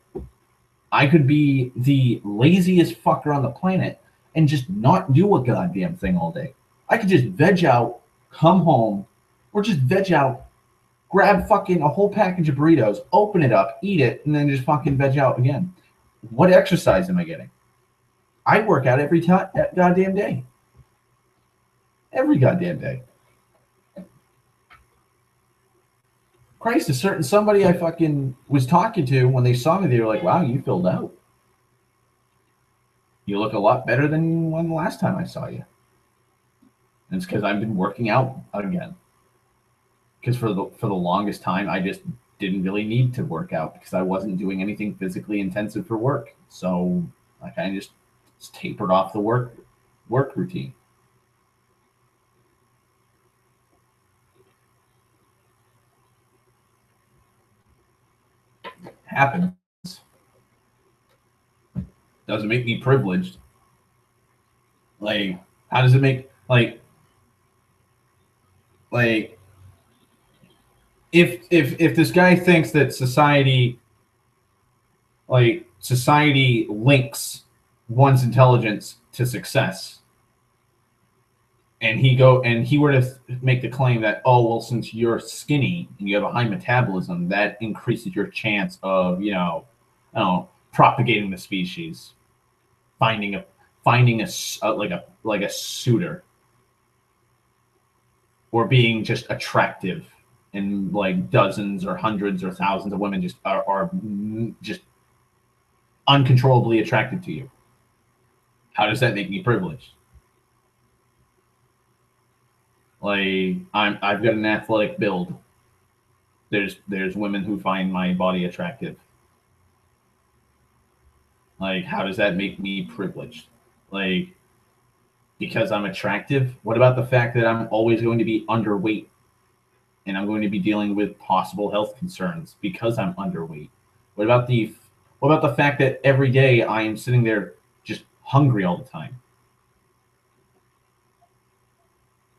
S1: I could be the laziest fucker on the planet and just not do a goddamn thing all day. I could just veg out, come home, or just veg out, grab fucking a whole package of burritos, open it up, eat it, and then just fucking veg out again. What exercise am I getting? I work out every goddamn day. Every goddamn day. Christ, somebody I fucking was talking to, when they saw me, they were like, wow, you filled out. You look a lot better than when the last time I saw you. And it's because I've been working out again. Because for the longest time, I just didn't really need to work out because I wasn't doing anything physically intensive for work. So I kind of just tapered off the work routine. Happens. Doesn't make me privileged. Like, how does it make, like if this guy thinks that society links one's intelligence to success, and he were to make the claim that, oh, well, since you're skinny and you have a high metabolism, that increases your chance of, propagating the species, finding a suitor. or being just attractive, and like dozens or hundreds or thousands of women just are just uncontrollably attracted to you. How does that make me privileged? Like I've got an athletic build. There's women who find my body attractive. Like, how does that make me privileged? Like, because I'm attractive? What about the fact that I'm always going to be underweight and I'm going to be dealing with possible health concerns because I'm underweight? What about the fact that every day I am sitting there just hungry all the time?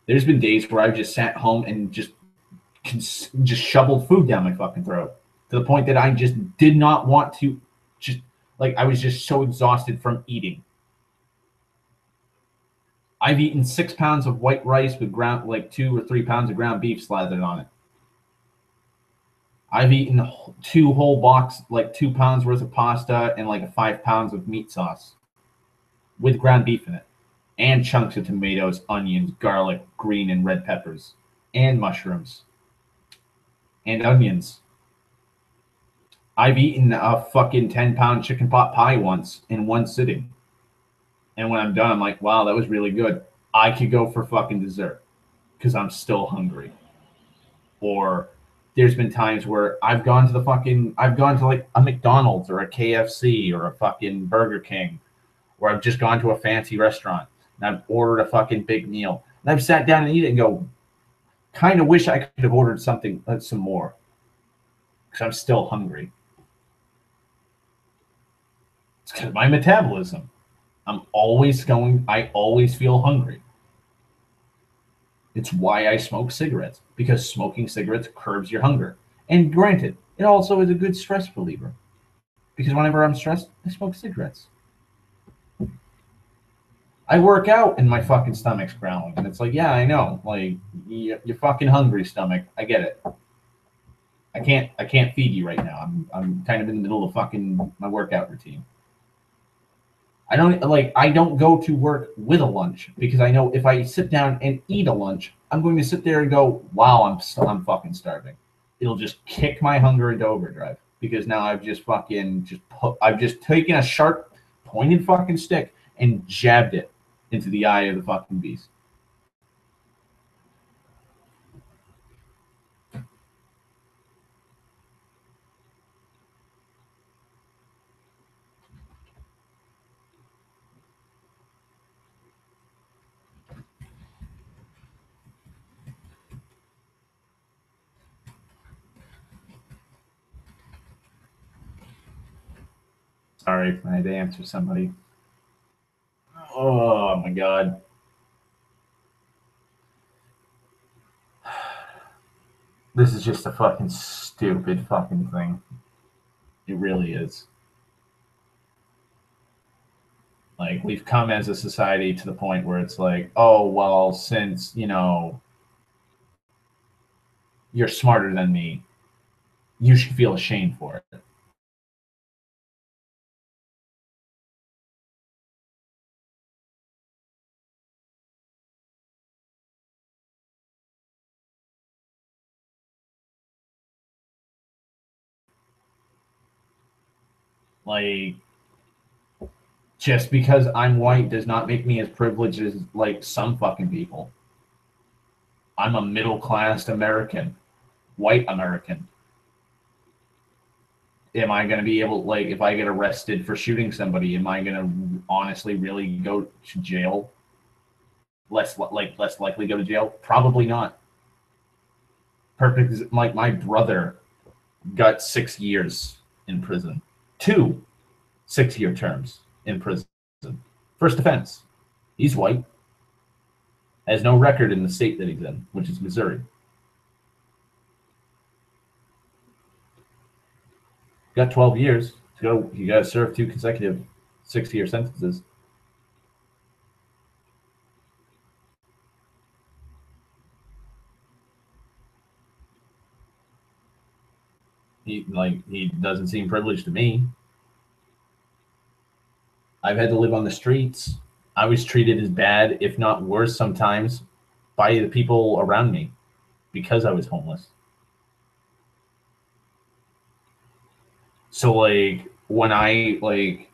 S1: There's been days where I've just sat home and just shoveled food down my fucking throat to the point that I just did not want to, just like I was just so exhausted from eating. I've eaten 6 pounds of white rice with ground, like 2 or 3 pounds of ground beef slathered on it. I've eaten 2 whole box, like 2 pounds worth of pasta and like 5 pounds of meat sauce with ground beef in it, and chunks of tomatoes, onions, garlic, green and red peppers, and mushrooms, and onions. I've eaten a fucking 10-pound chicken pot pie once in one sitting. And when I'm done, I'm like, wow, that was really good. I could go for fucking dessert because I'm still hungry. Or there's been times where I've gone to like a McDonald's or a KFC or a fucking Burger King, or I've just gone to a fancy restaurant and I've ordered a fucking big meal. And I've sat down and eaten it and go, kind of wish I could have ordered some more because I'm still hungry. It's because of my metabolism. I always feel hungry. It's why I smoke cigarettes, because smoking cigarettes curbs your hunger. And granted, it also is a good stress reliever, because whenever I'm stressed, I smoke cigarettes. I work out and my fucking stomach's growling, and it's like, yeah, I know, like you're fucking hungry, stomach. I get it. I can't feed you right now. I'm kind of in the middle of fucking my workout routine. I don't go to work with a lunch, because I know if I sit down and eat a lunch, I'm going to sit there and go, wow, I'm fucking starving. It'll just kick my hunger into overdrive, because now I've just taken a sharp pointed fucking stick and jabbed it into the eye of the fucking beast. Sorry, I had to answer somebody. Oh my god. This is just a fucking stupid fucking thing. It really is. Like, we've come as a society to the point where it's like, oh, well, since, you're smarter than me, you should feel ashamed for it. Like, just because I'm white does not make me as privileged as, like, some fucking people. I'm a middle-class American, white American. Am I going to be able, like, if I get arrested for shooting somebody, am I going to honestly really go to jail? Less likely go to jail? Probably not. Perfect. Like, my brother got 6 years in prison. 2 6-year terms in prison. First offense. He's white. Has no record in the state that he's in, which is Missouri. Got 12 years. You got to serve 2 consecutive 6-year sentences. He doesn't seem privileged to me. I've had to live on the streets. I was treated as bad, if not worse, sometimes by the people around me because I was homeless. So like when I like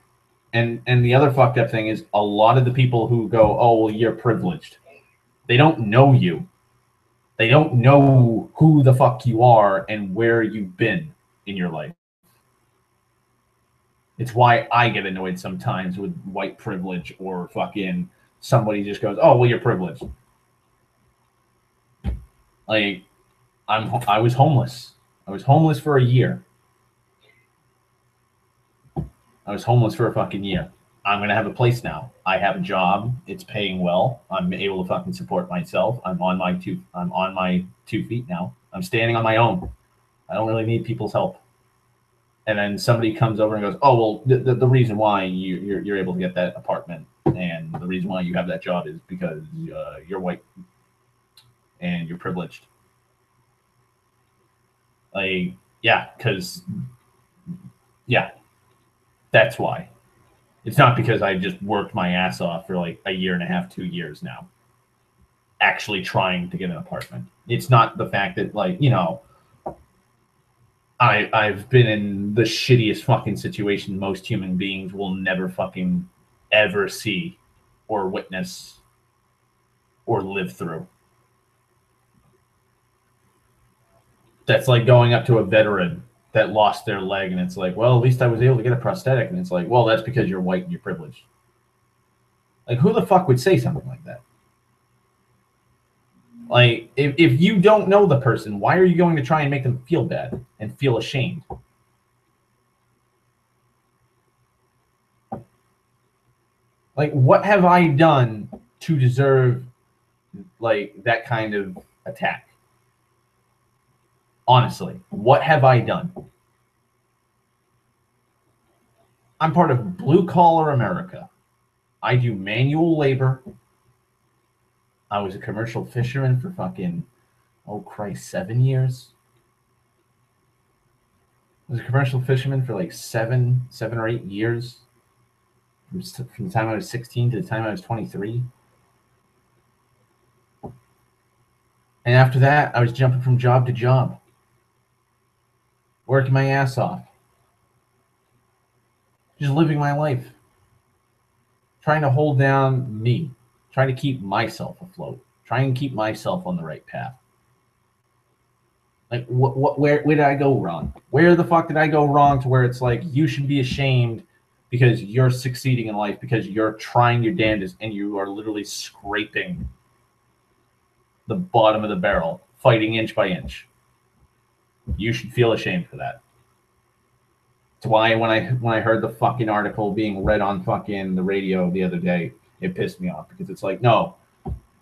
S1: and the other fucked up thing is a lot of the people who go, "Oh, well, you're privileged." They don't know you. They don't know who the fuck you are and where you've been in your life. It's why I get annoyed sometimes with white privilege or fucking somebody just goes, "Oh, well, you're privileged." Like I was homeless. I was homeless for a year. I was homeless for a fucking year. I'm gonna have a place now. I have a job. It's paying well. I'm able to fucking support myself. I'm on my 2 feet now. I'm standing on my own. I don't really need people's help. And then somebody comes over and goes, "Oh, well, the reason why you're able to get that apartment and the reason why you have that job is because you're white and you're privileged." Like, yeah, because yeah, that's why. It's not because I just worked my ass off for like a year and a half, 2 years now, actually trying to get an apartment. It's not the fact that like I've been in the shittiest fucking situation most human beings will never fucking ever see or witness or live through. That's like going up to a veteran that lost their leg and it's like, well, at least I was able to get a prosthetic. And it's like, well, that's because you're white and you're privileged. Like, who the fuck would say something like that? Like, if you don't know the person, why are you going to try and make them feel bad and feel ashamed? Like, what have I done to deserve like that kind of attack? Honestly, what have I done? I'm part of blue collar America. I do manual labor. I was a commercial fisherman for fucking, oh Christ, 7 years. I was a commercial fisherman for like 7 or 8 years. From the time I was 16 to the time I was 23. And after that, I was jumping from job to job, working my ass off, just living my life, trying to hold down me, trying to keep myself afloat, trying to keep myself on the right path. Like, where did I go wrong? Where the fuck did I go wrong to where it's like you should be ashamed because you're succeeding in life because you're trying your damnedest and you are literally scraping the bottom of the barrel, fighting inch by inch. You should feel ashamed for that. It's why when I heard the fucking article being read on fucking the radio the other day, it pissed me off because it's like, no.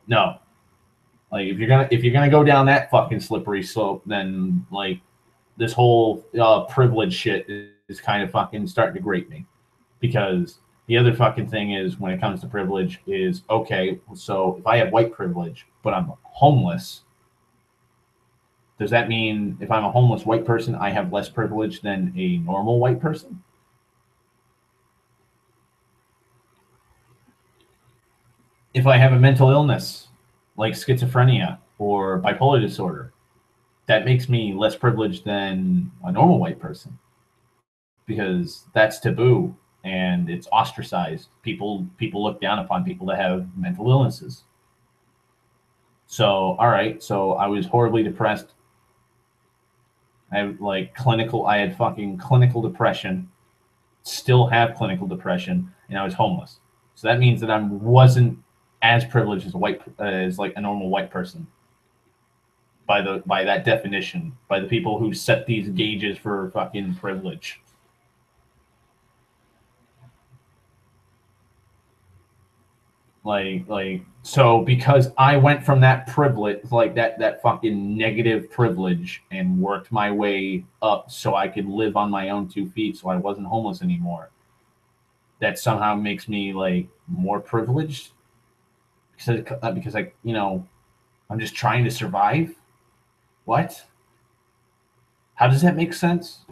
S1: Like if you're gonna go down that fucking slippery slope, then like this whole privilege shit is kind of fucking starting to grate me. Because the other fucking thing is when it comes to privilege is okay, so if I have white privilege but I'm homeless, does that mean if I'm a homeless white person, I have less privilege than a normal white person? If I have a mental illness like schizophrenia or bipolar disorder, that makes me less privileged than a normal white person because that's taboo and it's ostracized. People look down upon people that have mental illnesses. So, all right, so I was horribly depressed. I had fucking clinical depression, still have clinical depression, and I was homeless. So that means that I wasn't as privileged as as like a normal white person by that definition, by the people who set these gauges for fucking privilege. So because I went from that privilege, like that fucking negative privilege, and worked my way up so I could live on my own 2 feet, so I wasn't homeless anymore. That somehow makes me like more privileged because I'm just trying to survive. What? How does that make sense?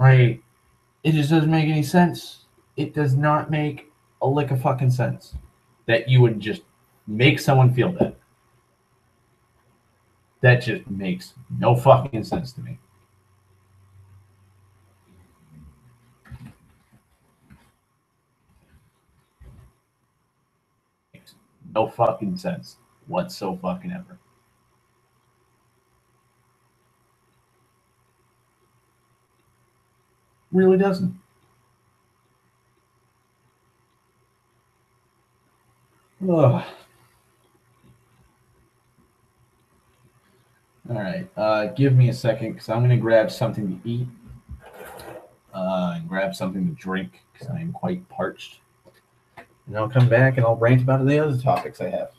S1: right? It just doesn't make any sense. It does not make a lick of fucking sense that you would just make someone feel that. That just makes no fucking sense to me. Makes no fucking sense whatsoever. Really doesn't. Ugh. All right. Give me a second because I'm going to grab something to eat and grab something to drink because I am quite parched. And I'll come back and I'll rant about the other topics I have.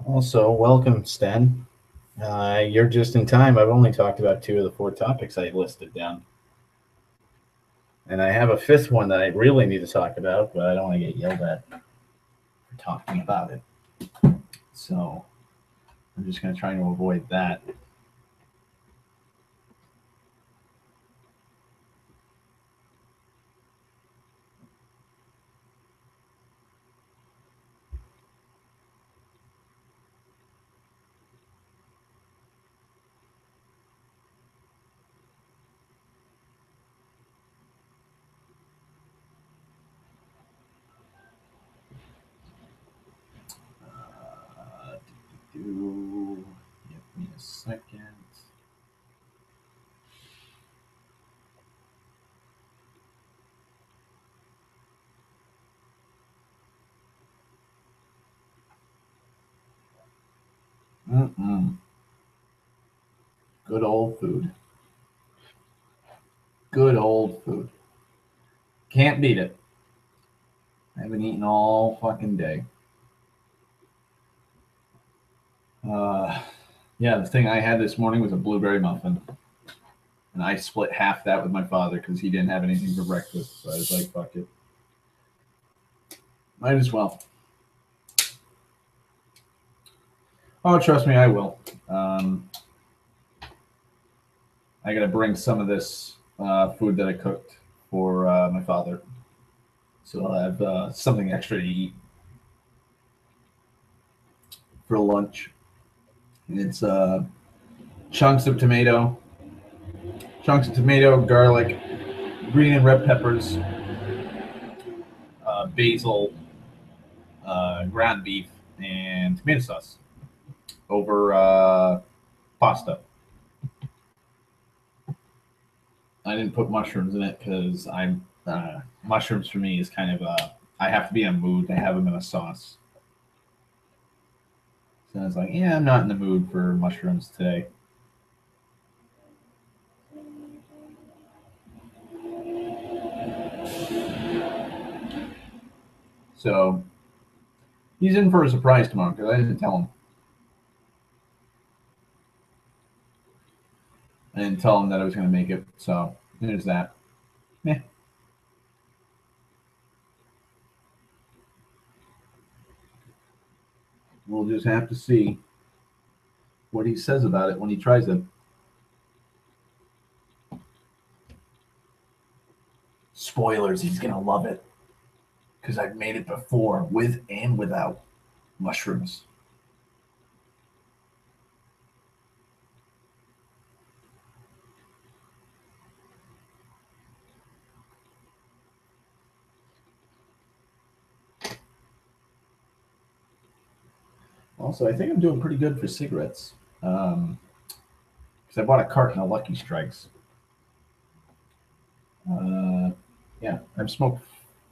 S1: Also, welcome, Sten. You're just in time. I've only talked about 2 of the 4 topics I listed down. And I have a 5th one that I really need to talk about, but I don't want to get yelled at for talking about it. So I'm just going to try to avoid that. Give me a second. Good old food. Good old food. Can't beat it. I haven't eaten all fucking day. Yeah, the thing I had this morning was a blueberry muffin. And I split half that with my father because he didn't have anything for breakfast. So I was like, fuck it. Might as well. Oh, trust me, I will. I gotta bring some of this food that I cooked for my father, so I'll have something extra to eat for lunch. It's chunks of tomato, garlic, green and red peppers, basil, ground beef, and tomato sauce over pasta. I didn't put mushrooms in it because I'm mushrooms for me is kind of I have to be in a mood to have them in a sauce. So I was like, yeah, I'm not in the mood for mushrooms today. So he's in for a surprise tomorrow because I didn't tell him. I didn't tell him that I was going to make it. So there's that. Yeah. We'll just have to see what he says about it when he tries it. Spoilers, he's going to love it because I've made it before with and without mushrooms. Also, I think I'm doing pretty good for cigarettes because I bought a carton of Lucky Strikes. Yeah, I've smoked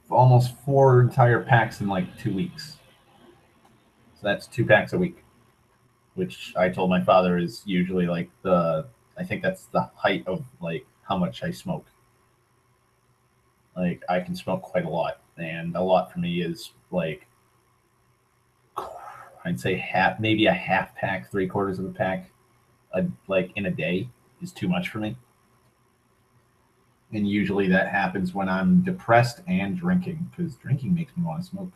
S1: almost 4 entire packs in like 2 weeks. So that's 2 packs a week, which I told my father is usually like I think that's the height of like how much I smoke. Like I can smoke quite a lot, and a lot for me is like I'd say maybe a half pack, 3/4 of a pack, like in a day is too much for me. And usually that happens when I'm depressed and drinking because drinking makes me want to smoke.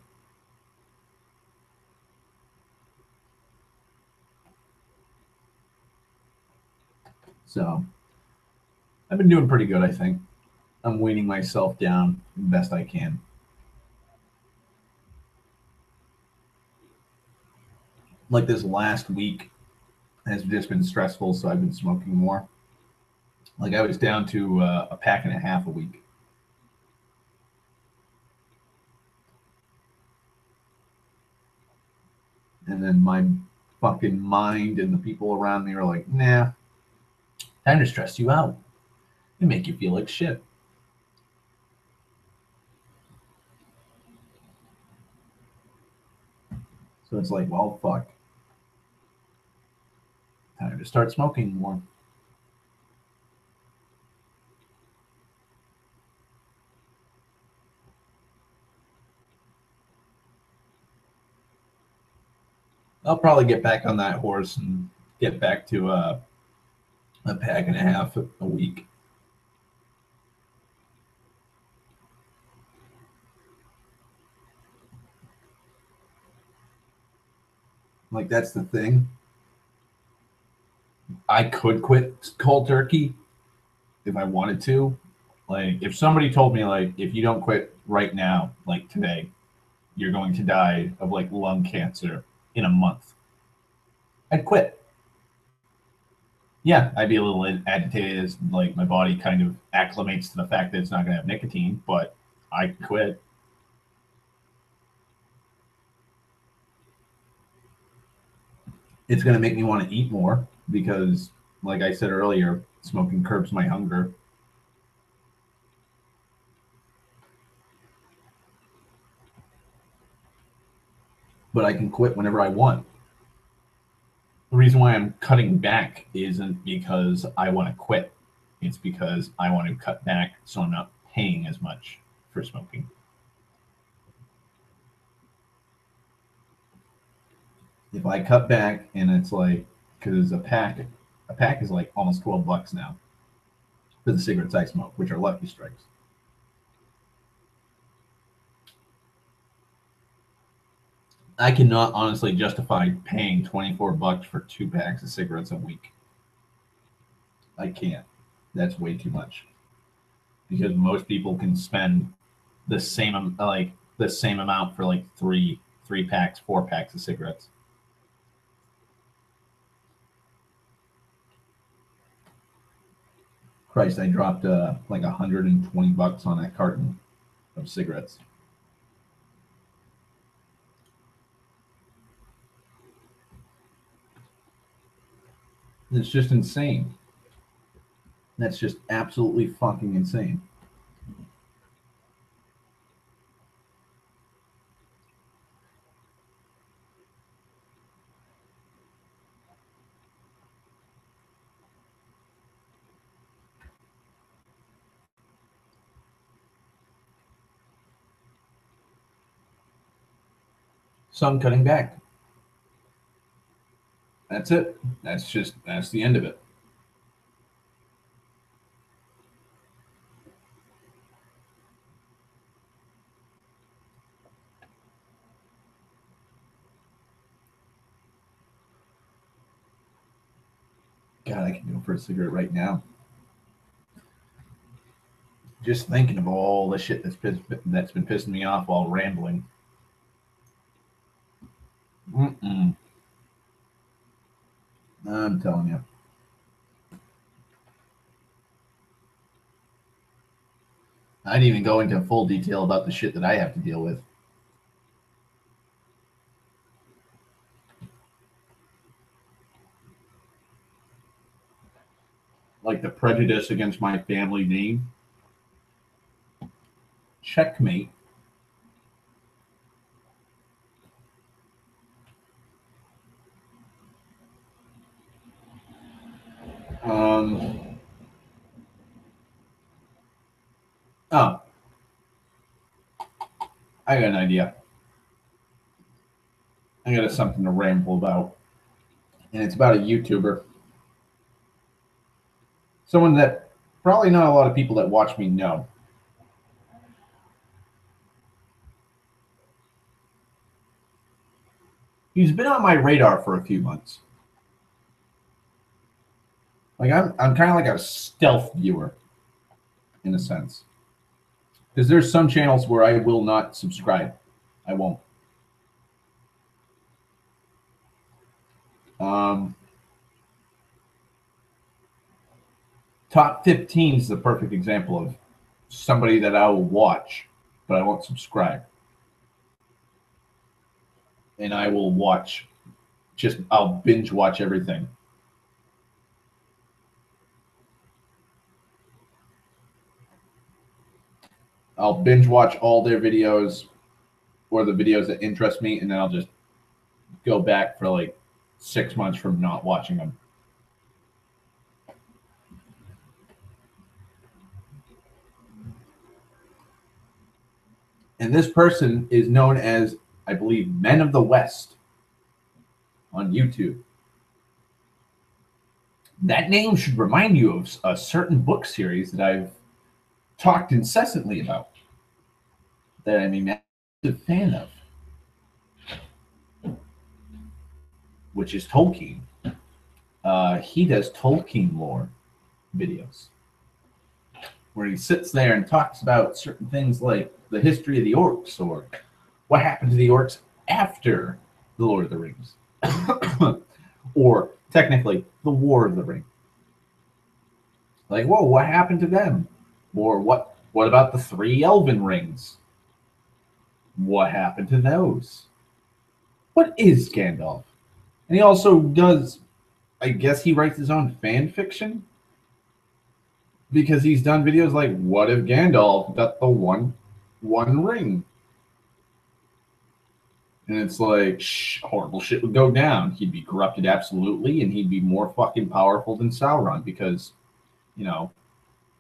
S1: So I've been doing pretty good, I think. I'm weaning myself down the best I can. Like this last week has just been stressful, so I've been smoking more. Like I was down to a pack and a half a week. And then my fucking mind and the people around me are like, nah, time to stress you out and make you feel like shit. So it's like, well, fuck. Time to start smoking more. I'll probably get back on that horse and get back to a pack and a half a week. Like that's the thing. I could quit cold turkey if I wanted to. Like if somebody told me like if you don't quit right now, like today, you're going to die of like lung cancer in a month. I'd quit. Yeah, I'd be a little agitated as like my body kind of acclimates to the fact that it's not going to have nicotine, but I quit. It's going to make me want to eat more because, like I said earlier, smoking curbs my hunger. But I can quit whenever I want. The reason why I'm cutting back isn't because I want to quit. It's because I want to cut back so I'm not paying as much for smoking. If I cut back and it's like because a pack is like almost $12 now for the cigarettes I smoke, which are Lucky Strikes. I cannot honestly justify paying $24 for 2 packs of cigarettes a week. I can't. That's way too much. Because most people can spend the same the same amount for like three packs, 4 packs of cigarettes. Christ, I dropped like $120 on that carton of cigarettes. It's just insane. That's just absolutely fucking insane. So I'm cutting back. That's it. That's the end of it. God, I can go for a cigarette right now. Just thinking of all the shit that's been pissing me off while rambling. Mm-mm. I'm telling you. I didn't even go into full detail about the shit that I have to deal with. Like the prejudice against my family name. Checkmate. Um, oh, I got an idea. I got something to ramble about. And it's about a YouTuber. Someone that probably not a lot of people that watch me know. He's been on my radar for a few months. Like I'm kind of like a stealth viewer in a sense. Because there's some channels where I will not subscribe. I won't. Um, Top 15 is the perfect example of somebody that I will watch, but I won't subscribe. And I will watch, I'll binge watch everything. I'll binge watch all their videos or the videos that interest me, and then I'll just go back for like 6 months from not watching them. And this person is known as, I believe, Men of the West on YouTube. That name should remind you of a certain book series that I've talked incessantly about, that I'm a massive fan of, which is Tolkien. He does Tolkien lore videos where he sits there and talks about certain things like the history of the orcs or what happened to the orcs after the Lord of the Rings, or technically the War of the Ring. Like, whoa, what happened to them? Or what about the 3 Elven rings? What happened to those? What is Gandalf? And he also does, I guess he writes his own fan fiction, because he's done videos like, what if Gandalf got the one ring? And it's like, horrible shit would go down. He'd be corrupted absolutely, and he'd be more fucking powerful than Sauron because, you know,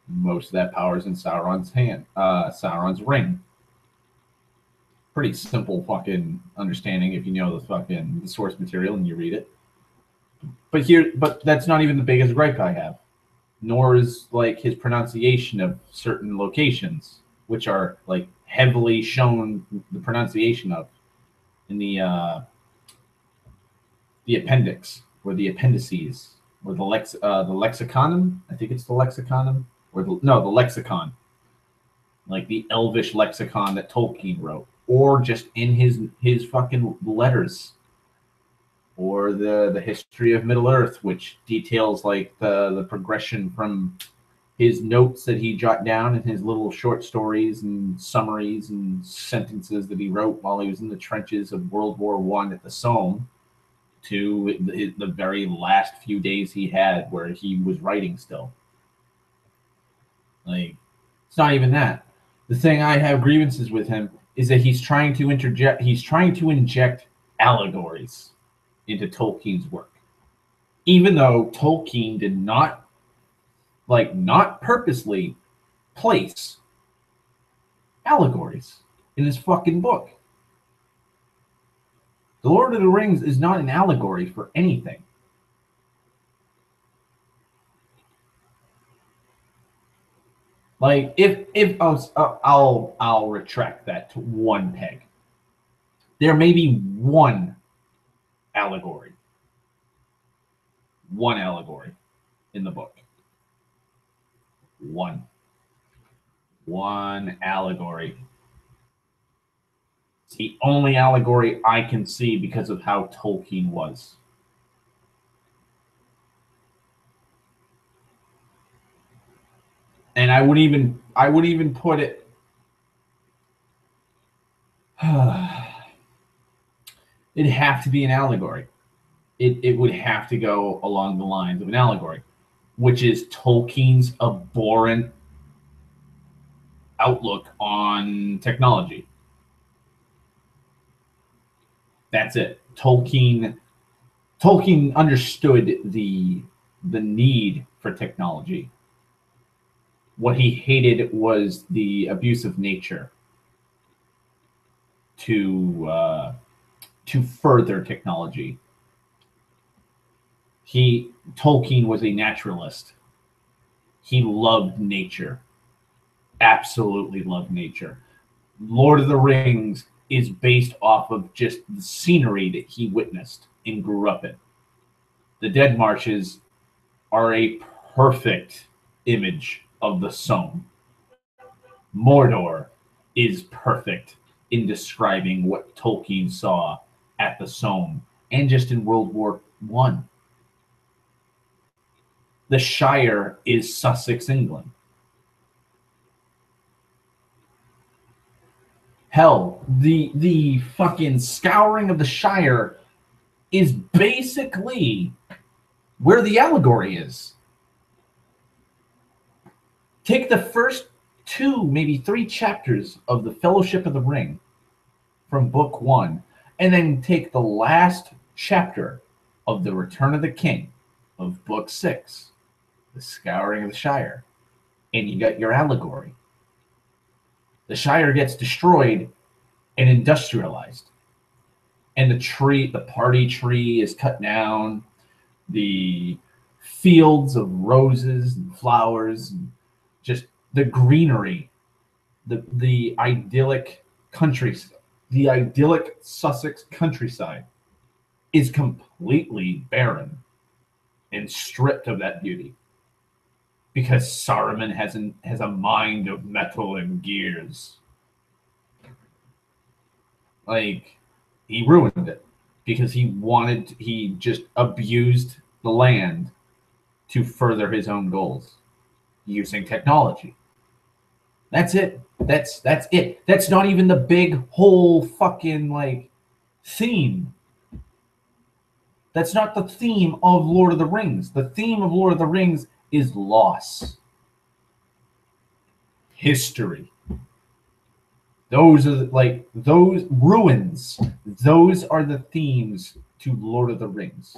S1: most of that power is in Sauron's hand, Sauron's ring. Pretty simple fucking understanding if you know the source material and you read it. But that's not even the biggest gripe I have. Nor is like his pronunciation of certain locations, which are like heavily shown the pronunciation of. in the appendix or the appendices or the lexiconum. I think it's the lexiconum or the lexicon, like the Elvish lexicon that Tolkien wrote, or just in his fucking letters, or the history of Middle Earth, which details like the progression from his notes that he jot down in his little short stories and summaries and sentences that he wrote while he was in the trenches of World War I at the Somme, to the very last few days he had where he was writing still. Like, it's not even that. The thing I have grievances with him is that he's trying to inject allegories into Tolkien's work. Even though Tolkien did not purposely place allegories in his fucking book. The Lord of the Rings is not an allegory for anything. Like, if I'll retract that to one peg. There may be one allegory in the book. One allegory. It's the only allegory I can see because of how Tolkien was. And I would even put it it'd have to be an allegory. It would have to go along the lines of an allegory, which is Tolkien's abhorrent outlook on technology. That's it. Tolkien understood the need for technology. What he hated was the abuse of nature to further technology. Tolkien was a naturalist. He loved nature. Absolutely loved nature. Lord of the Rings is based off of just the scenery that he witnessed and grew up in. The Dead Marshes are a perfect image of the Somme. Mordor is perfect in describing what Tolkien saw at the Somme and just in World War I. The Shire is Sussex, England. Hell, the fucking scouring of the Shire is basically where the allegory is. Take the first 2, maybe 3 chapters of the Fellowship of the Ring from book 1, and then take the last chapter of the Return of the King of book 6, the Scouring of the Shire, and you got your allegory. The Shire gets destroyed and industrialized, and the party tree is cut down, the fields of roses and flowers, and just the greenery, the idyllic countryside, the idyllic Sussex countryside is completely barren and stripped of that beauty because Saruman has a mind of metal and gears. Like, he ruined it because he just abused the land to further his own goals using technology. That's it. That's it. That's not even the big whole fucking like theme. That's not the theme of Lord of the Rings. The theme of Lord of the Rings is loss, history. Those are those ruins. Those are the themes to Lord of the Rings.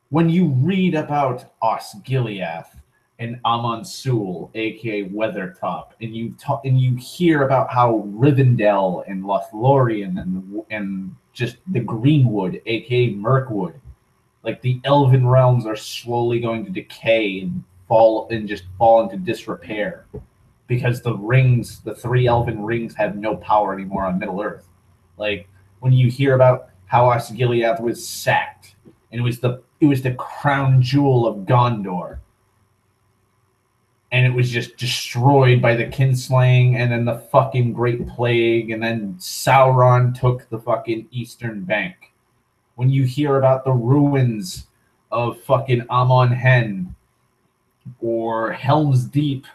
S1: When you read about Osgiliath and Amonsul, aka Weathertop, and you hear about how Rivendell and Lothlorien and just the Greenwood, aka Mirkwood, like the Elven realms are slowly going to decay and fall into disrepair. because the rings, the three elven rings, have no power anymore on Middle Earth. Like when you hear about how Osgiliath was sacked, and it was the crown jewel of Gondor, and it was just destroyed by the kinslaying, and then the fucking Great Plague, and then Sauron took the fucking Eastern Bank. When you hear about the ruins of fucking Amon Hen or Helm's Deep,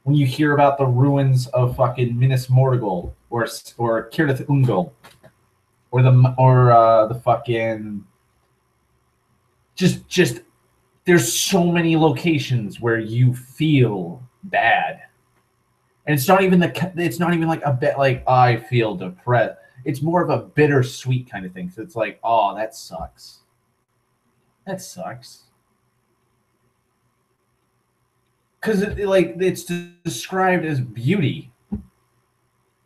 S1: when you hear about the ruins of fucking Minas Morgul or Cirith Ungol, or the fucking just there's so many locations where you feel bad, and it's not even like a bit like I feel depressed. It's more of a bittersweet kind of thing. So it's like, oh, that sucks. That sucks. Because it's described as beauty.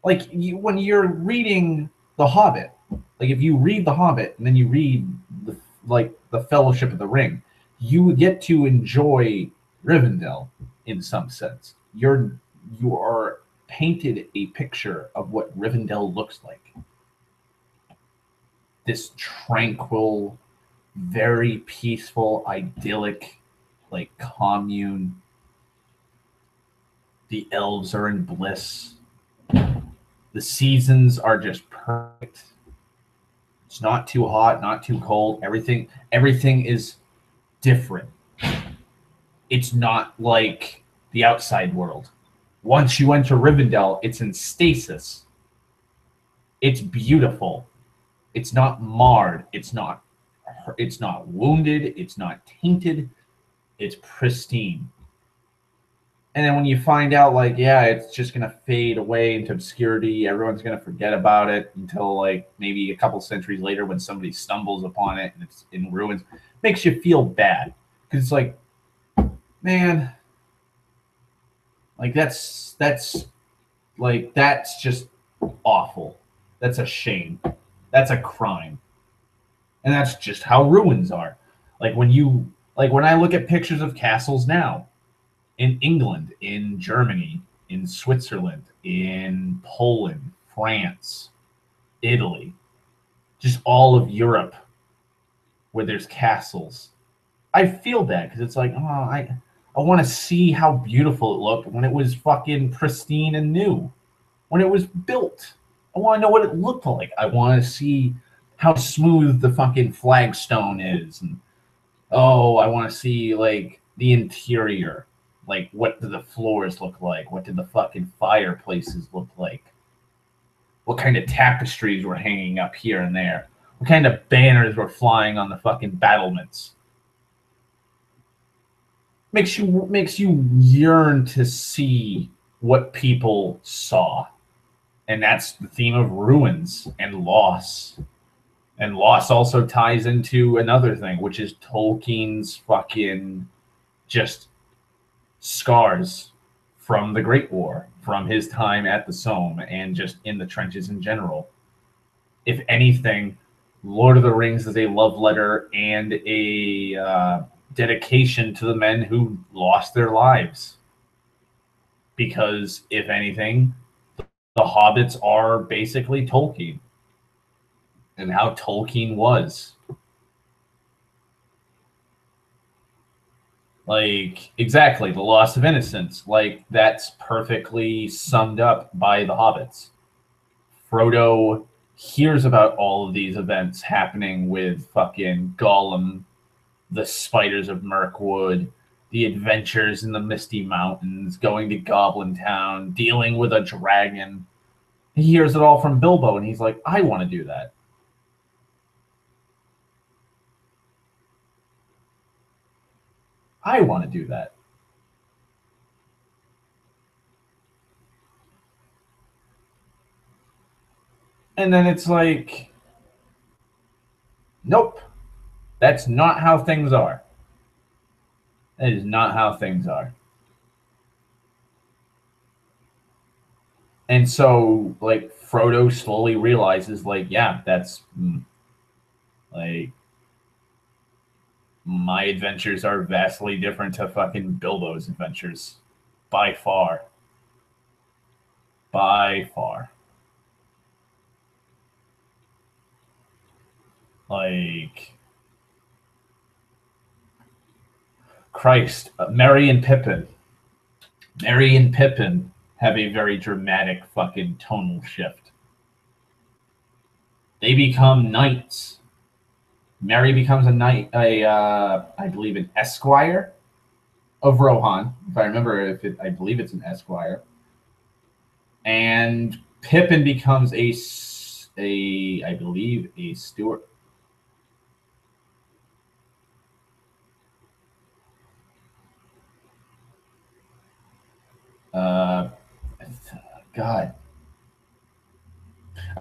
S1: Like when you're reading The Hobbit, like if you read The Hobbit and then you read the Fellowship of the Ring, you get to enjoy Rivendell in some sense. You are painted a picture of what Rivendell looks like. This tranquil, very peaceful, idyllic, like commune. The elves are in bliss. The seasons are just perfect. It's not too hot, not too cold. Everything is different. It's not like the outside world. Once you enter Rivendell, it's in stasis. It's beautiful. It's not marred. It's not wounded. It's not tainted. It's pristine. And then when you find out, like, yeah, it's just going to fade away into obscurity, everyone's going to forget about it until, like, maybe a couple centuries later when somebody stumbles upon it and it's in ruins, makes you feel bad. Because it's like, man, like, that's just awful. That's a shame. That's a crime. And that's just how ruins are. Like, when I look at pictures of castles now, in England, in Germany, in Switzerland, in Poland, France, Italy, just all of Europe where there's castles, I feel bad because it's like, oh, I want to see how beautiful it looked when it was fucking pristine and new, when it was built. I want to know what it looked like. I want to see how smooth the fucking flagstone is, and I want to see like the interior. Like, what do the floors look like? What did the fucking fireplaces look like? What kind of tapestries were hanging up here and there? What kind of banners were flying on the fucking battlements? Makes you yearn to see what people saw. And that's the theme of ruins and loss. And loss also ties into another thing, which is Tolkien's fucking just scars from the Great War, from his time at the Somme, and just in the trenches in general. If anything, Lord of the Rings is a love letter and a dedication to the men who lost their lives. Because, if anything, the hobbits are basically Tolkien and how Tolkien was. Like, exactly, the loss of innocence. Like, that's perfectly summed up by the hobbits. Frodo hears about all of these events happening with fucking Gollum, the spiders of Mirkwood, the adventures in the Misty Mountains, going to Goblin Town, dealing with a dragon. He hears it all from Bilbo, and he's like, I want to do that. I want to do that. And then it's like, nope, that's not how things are. That is not how things are. And so, like, Frodo slowly realizes, like, yeah, that's like, my adventures are vastly different to fucking Bilbo's adventures. by far. By far. Like, Christ, Merry and Pippin. Merry and Pippin have a very dramatic fucking tonal shift. They become knights. Merry becomes a knight, I believe an esquire of Rohan, if I remember. I believe it's an esquire. And Pippin becomes I believe, a steward. Uh, God,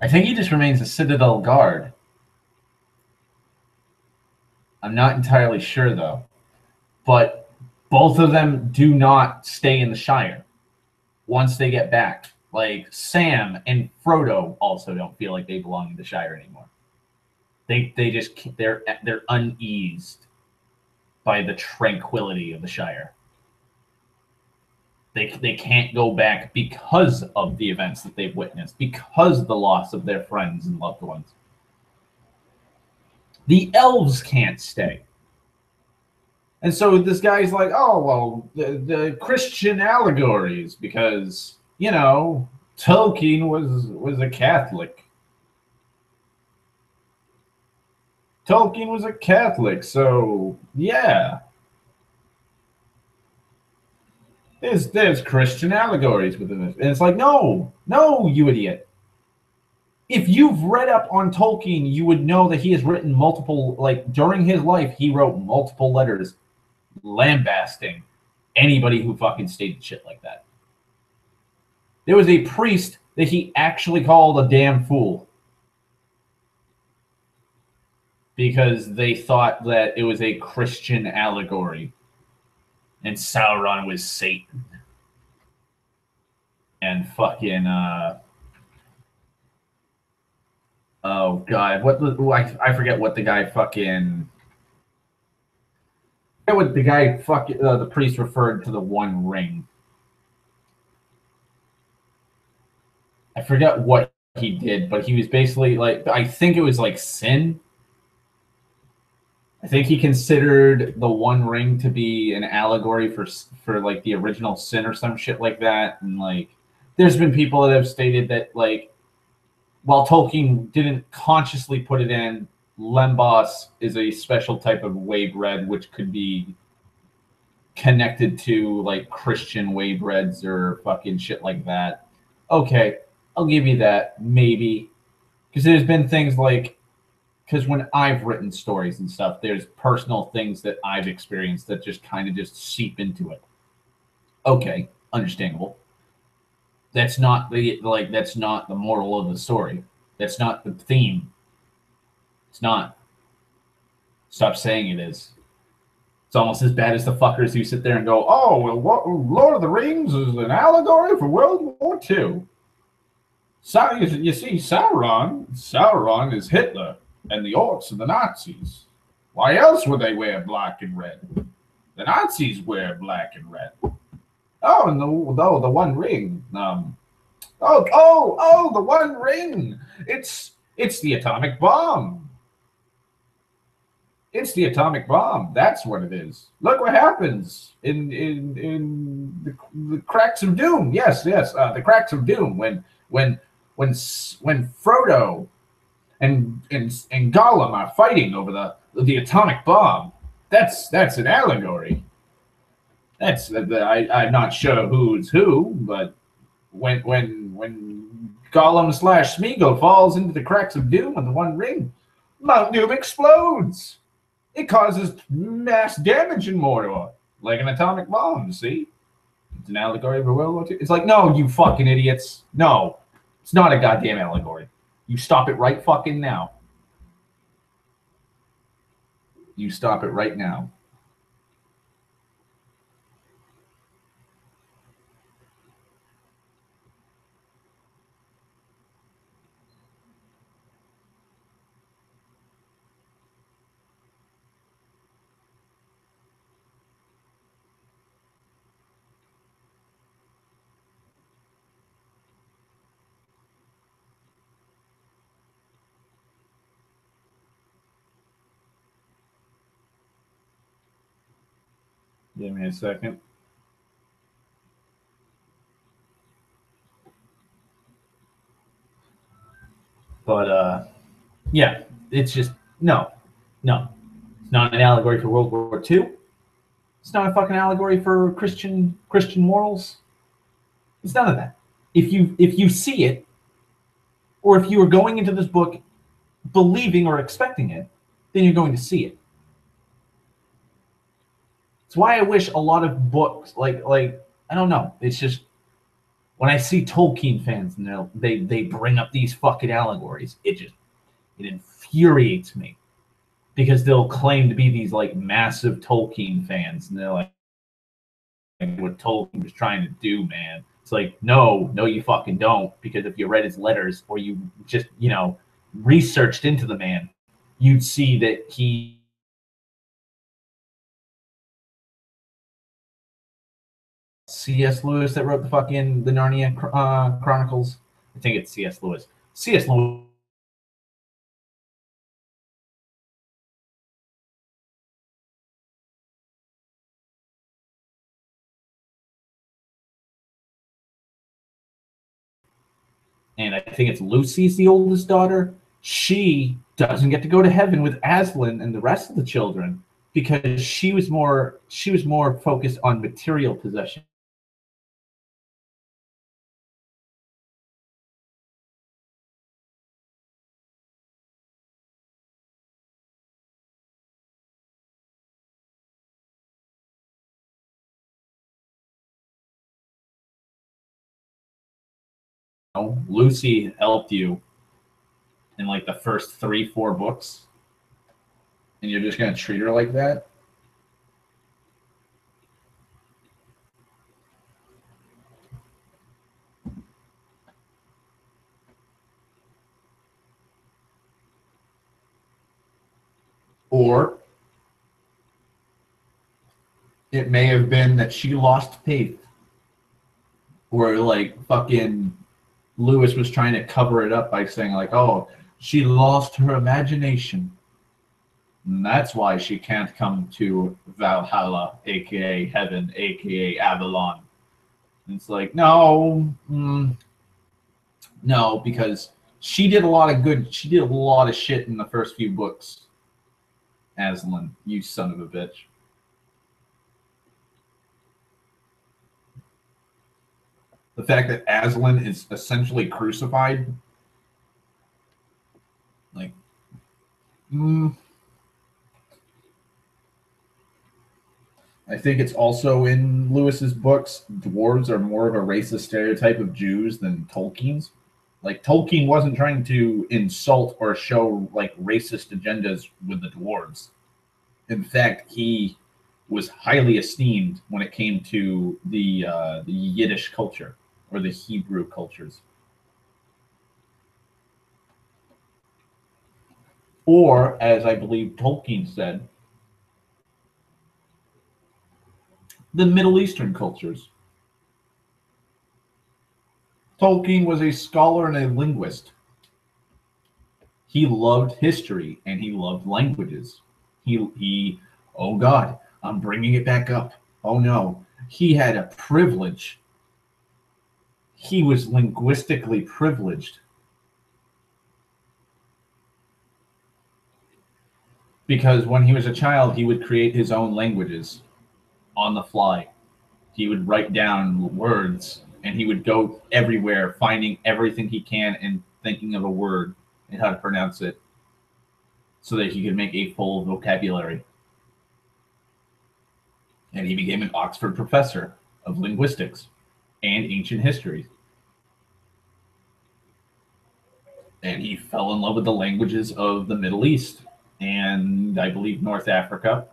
S1: I think he just remains a Citadel guard. I'm not entirely sure though, but both of them do not stay in the Shire once they get back. Like Sam and Frodo also don't feel like they belong in the Shire anymore. They just they're uneased by the tranquility of the Shire. They can't go back because of the events that they've witnessed, because of the loss of their friends and loved ones. The elves can't stay. And so this guy's like, oh, well, the Christian allegories, because, you know, Tolkien was a Catholic. Tolkien was a Catholic, so yeah. There's Christian allegories within it. And it's like, no, you idiot. If you've read up on Tolkien, you would know that he has written multiple, like, during his life, he wrote multiple letters lambasting anybody who fucking stated shit like that. There was a priest that he actually called a damn fool because they thought that it was a Christian allegory and Sauron was Satan. And fucking oh god, I forget what the guy fucking I forget what the guy fucking the priest referred to the One Ring. I forget what he did, but he was basically like, I think it was like sin. I think he considered the One Ring to be an allegory for like the original sin or some shit like that. And like, there's been people that have stated that like, while Tolkien didn't consciously put it in, Lembas is a special type of whey bread which could be connected to like Christian whey breads or fucking shit like that. Okay, I'll give you that, maybe. Because there's been things like, because when I've written stories and stuff, there's personal things that I've experienced that just kind of just seep into it. Okay, understandable. That's not that's not the moral of the story. That's not the theme. It's not. Stop saying it is. It's almost as bad as the fuckers who sit there and go, "Oh, well, Lord of the Rings is an allegory for World War II." So you see, Sauron is Hitler, and the orcs are the Nazis. Why else would they wear black and red? The Nazis wear black and red. Oh, and the One Ring. The One Ring. It's the atomic bomb. It's the atomic bomb. That's what it is. Look what happens in the Cracks of Doom. Yes, the Cracks of Doom. When Frodo and Gollum are fighting over the atomic bomb. That's an allegory. I'm not sure who's who, but when Gollum / Smeagol falls into the Cracks of Doom with the One Ring, Mount Doom explodes. It causes mass damage in Mordor, like an atomic bomb. See, it's an allegory for World War II. It's like, no, you fucking idiots. No, it's not a goddamn allegory. You stop it right fucking now. You stop it right now. Give me a second. But yeah, it's just no. It's not an allegory for World War II. It's not a fucking allegory for Christian morals. It's none of that. If you see it, or if you are going into this book believing or expecting it, then you're going to see it. It's why I wish a lot of books, like I don't know, it's just when I see Tolkien fans and they bring up these fucking allegories, it infuriates me, because they'll claim to be these like massive Tolkien fans, and they're like, what Tolkien was trying to do, man. It's like, no, you fucking don't, because if you read his letters, or you just, researched into the man, you'd see that he C.S. Lewis that wrote the Narnia Chronicles. I think it's C.S. Lewis. C.S. Lewis. And I think it's Lucy's the oldest daughter. She doesn't get to go to heaven with Aslan and the rest of the children, because she was more focused on material possession. Lucy helped you in like the first 3-4 books, and you're just gonna treat her like that? Or it may have been that she lost faith, or like fucking Lewis was trying to cover it up by saying like, oh, she lost her imagination, and that's why she can't come to Valhalla, aka heaven, aka Avalon. And it's like, no, no, because she did a lot of shit in the first few books. Aslan, you son of a bitch. The fact that Aslan is essentially crucified, like, I think it's also in Lewis's books. Dwarves are more of a racist stereotype of Jews than Tolkien's. Like, Tolkien wasn't trying to insult or show like racist agendas with the dwarves. In fact, he was highly esteemed when it came to the Yiddish culture or the Hebrew cultures. Or, as I believe Tolkien said, the Middle Eastern cultures. Tolkien was a scholar and a linguist. He loved history and he loved languages. Oh God, I'm bringing it back up. Oh no, he had a privilege. He was linguistically privileged, because when he was a child, he would create his own languages on the fly. He would write down words, and he would go everywhere finding everything he can and thinking of a word and how to pronounce it so that he could make a full vocabulary. And he became an Oxford professor of linguistics and ancient history. And he fell in love with the languages of the Middle East and I believe North Africa,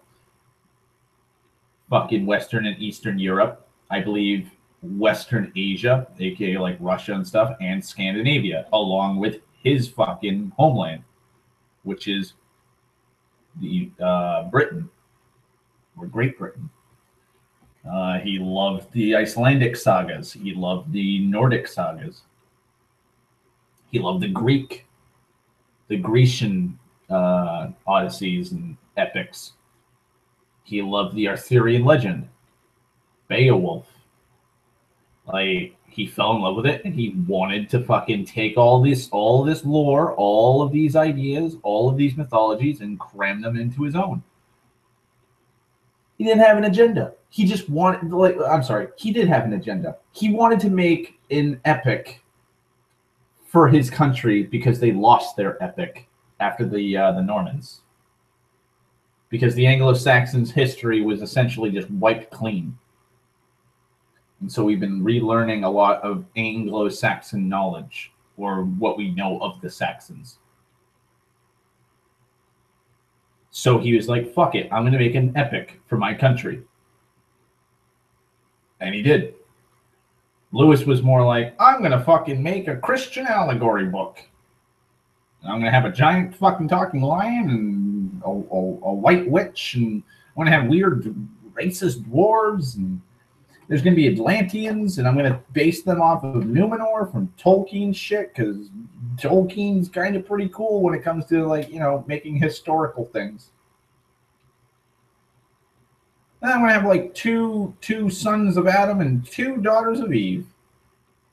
S1: fucking Western and Eastern Europe, I believe Western Asia, aka like Russia and stuff, and Scandinavia, along with his fucking homeland, which is the Britain or Great Britain. He loved the Icelandic sagas. He loved the Nordic sagas. He loved the Grecian odysseys and epics. He loved the Arthurian legend. Beowulf. Like, he fell in love with it, and he wanted to fucking take all this lore, all of these ideas, all of these mythologies, and cram them into his own. He didn't have an agenda. He just wanted, like, I'm sorry, he did have an agenda. He wanted to make an epic for his country because they lost their epic after the Normans. Because the Anglo-Saxons' history was essentially just wiped clean. And so we've been relearning a lot of Anglo-Saxon knowledge, or what we know of the Saxons. So he was like, fuck it, I'm going to make an epic for my country. And he did. Lewis was more like, I'm going to fucking make a Christian allegory book. And I'm going to have a giant fucking talking lion and a white witch, and I'm going to have weird racist dwarves, and there's going to be Atlanteans, and I'm going to base them off of Numenor from Tolkien shit, because Tolkien's kind of pretty cool when it comes to, like, you know, making historical things. And I'm going to have, like, two sons of Adam and 2 daughters of Eve,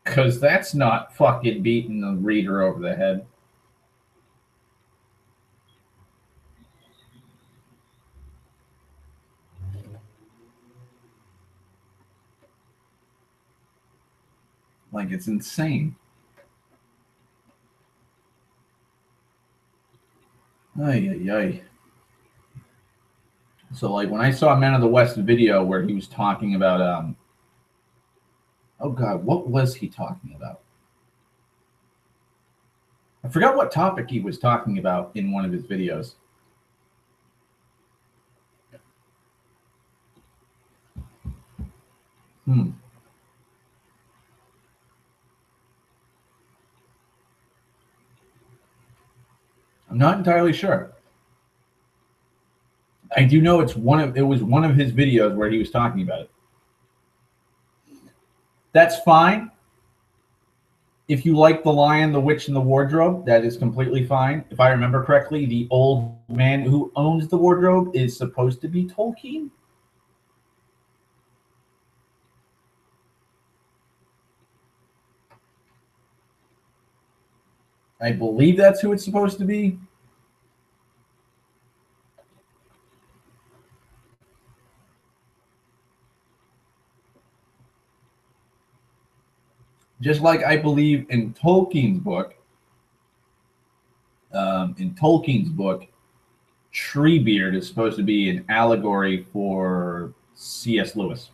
S1: because that's not fucking beating the reader over the head. Like, it's insane. Ay, ay, ay. So, like, when I saw Men of the West video where he was talking about, oh God, what was he talking about? I forgot what topic he was talking about in one of his videos. I'm not entirely sure. I do know it was one of his videos where he was talking about it. That's fine. If you like The Lion, the Witch, and the Wardrobe, that is completely fine. If I remember correctly, the old man who owns the wardrobe is supposed to be Tolkien. I believe that's who it's supposed to be. Just like I believe in Tolkien's book, Treebeard is supposed to be an allegory for C.S. Lewis.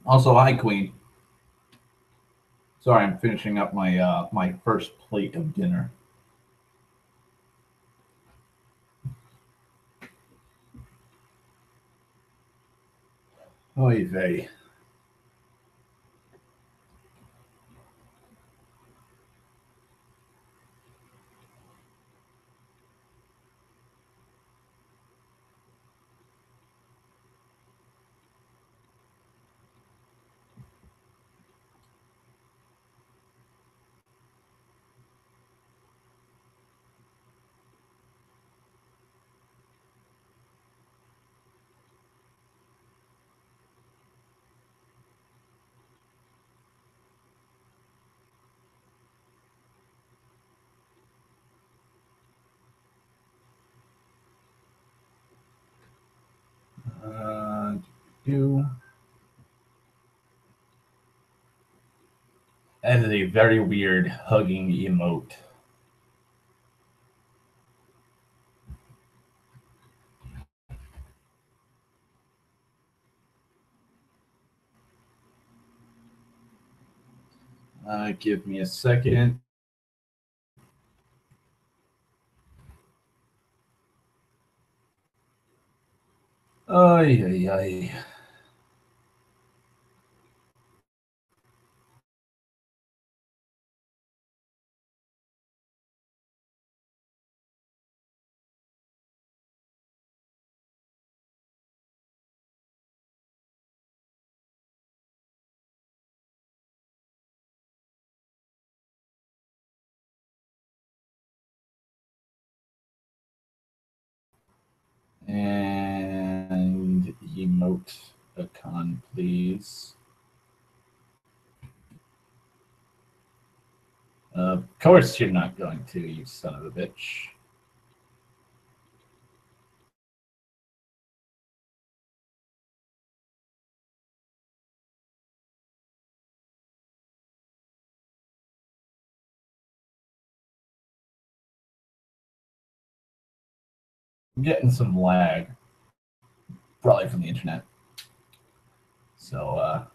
S1: Also, hi, Queen. Sorry, I'm finishing up my my first plate of dinner. Oy vey. That is a very weird hugging emote. Give me a second. Ay, ay, ay. And emote icon, please. Of course you're not going to, you son of a bitch. I'm getting some lag, probably from the internet. So,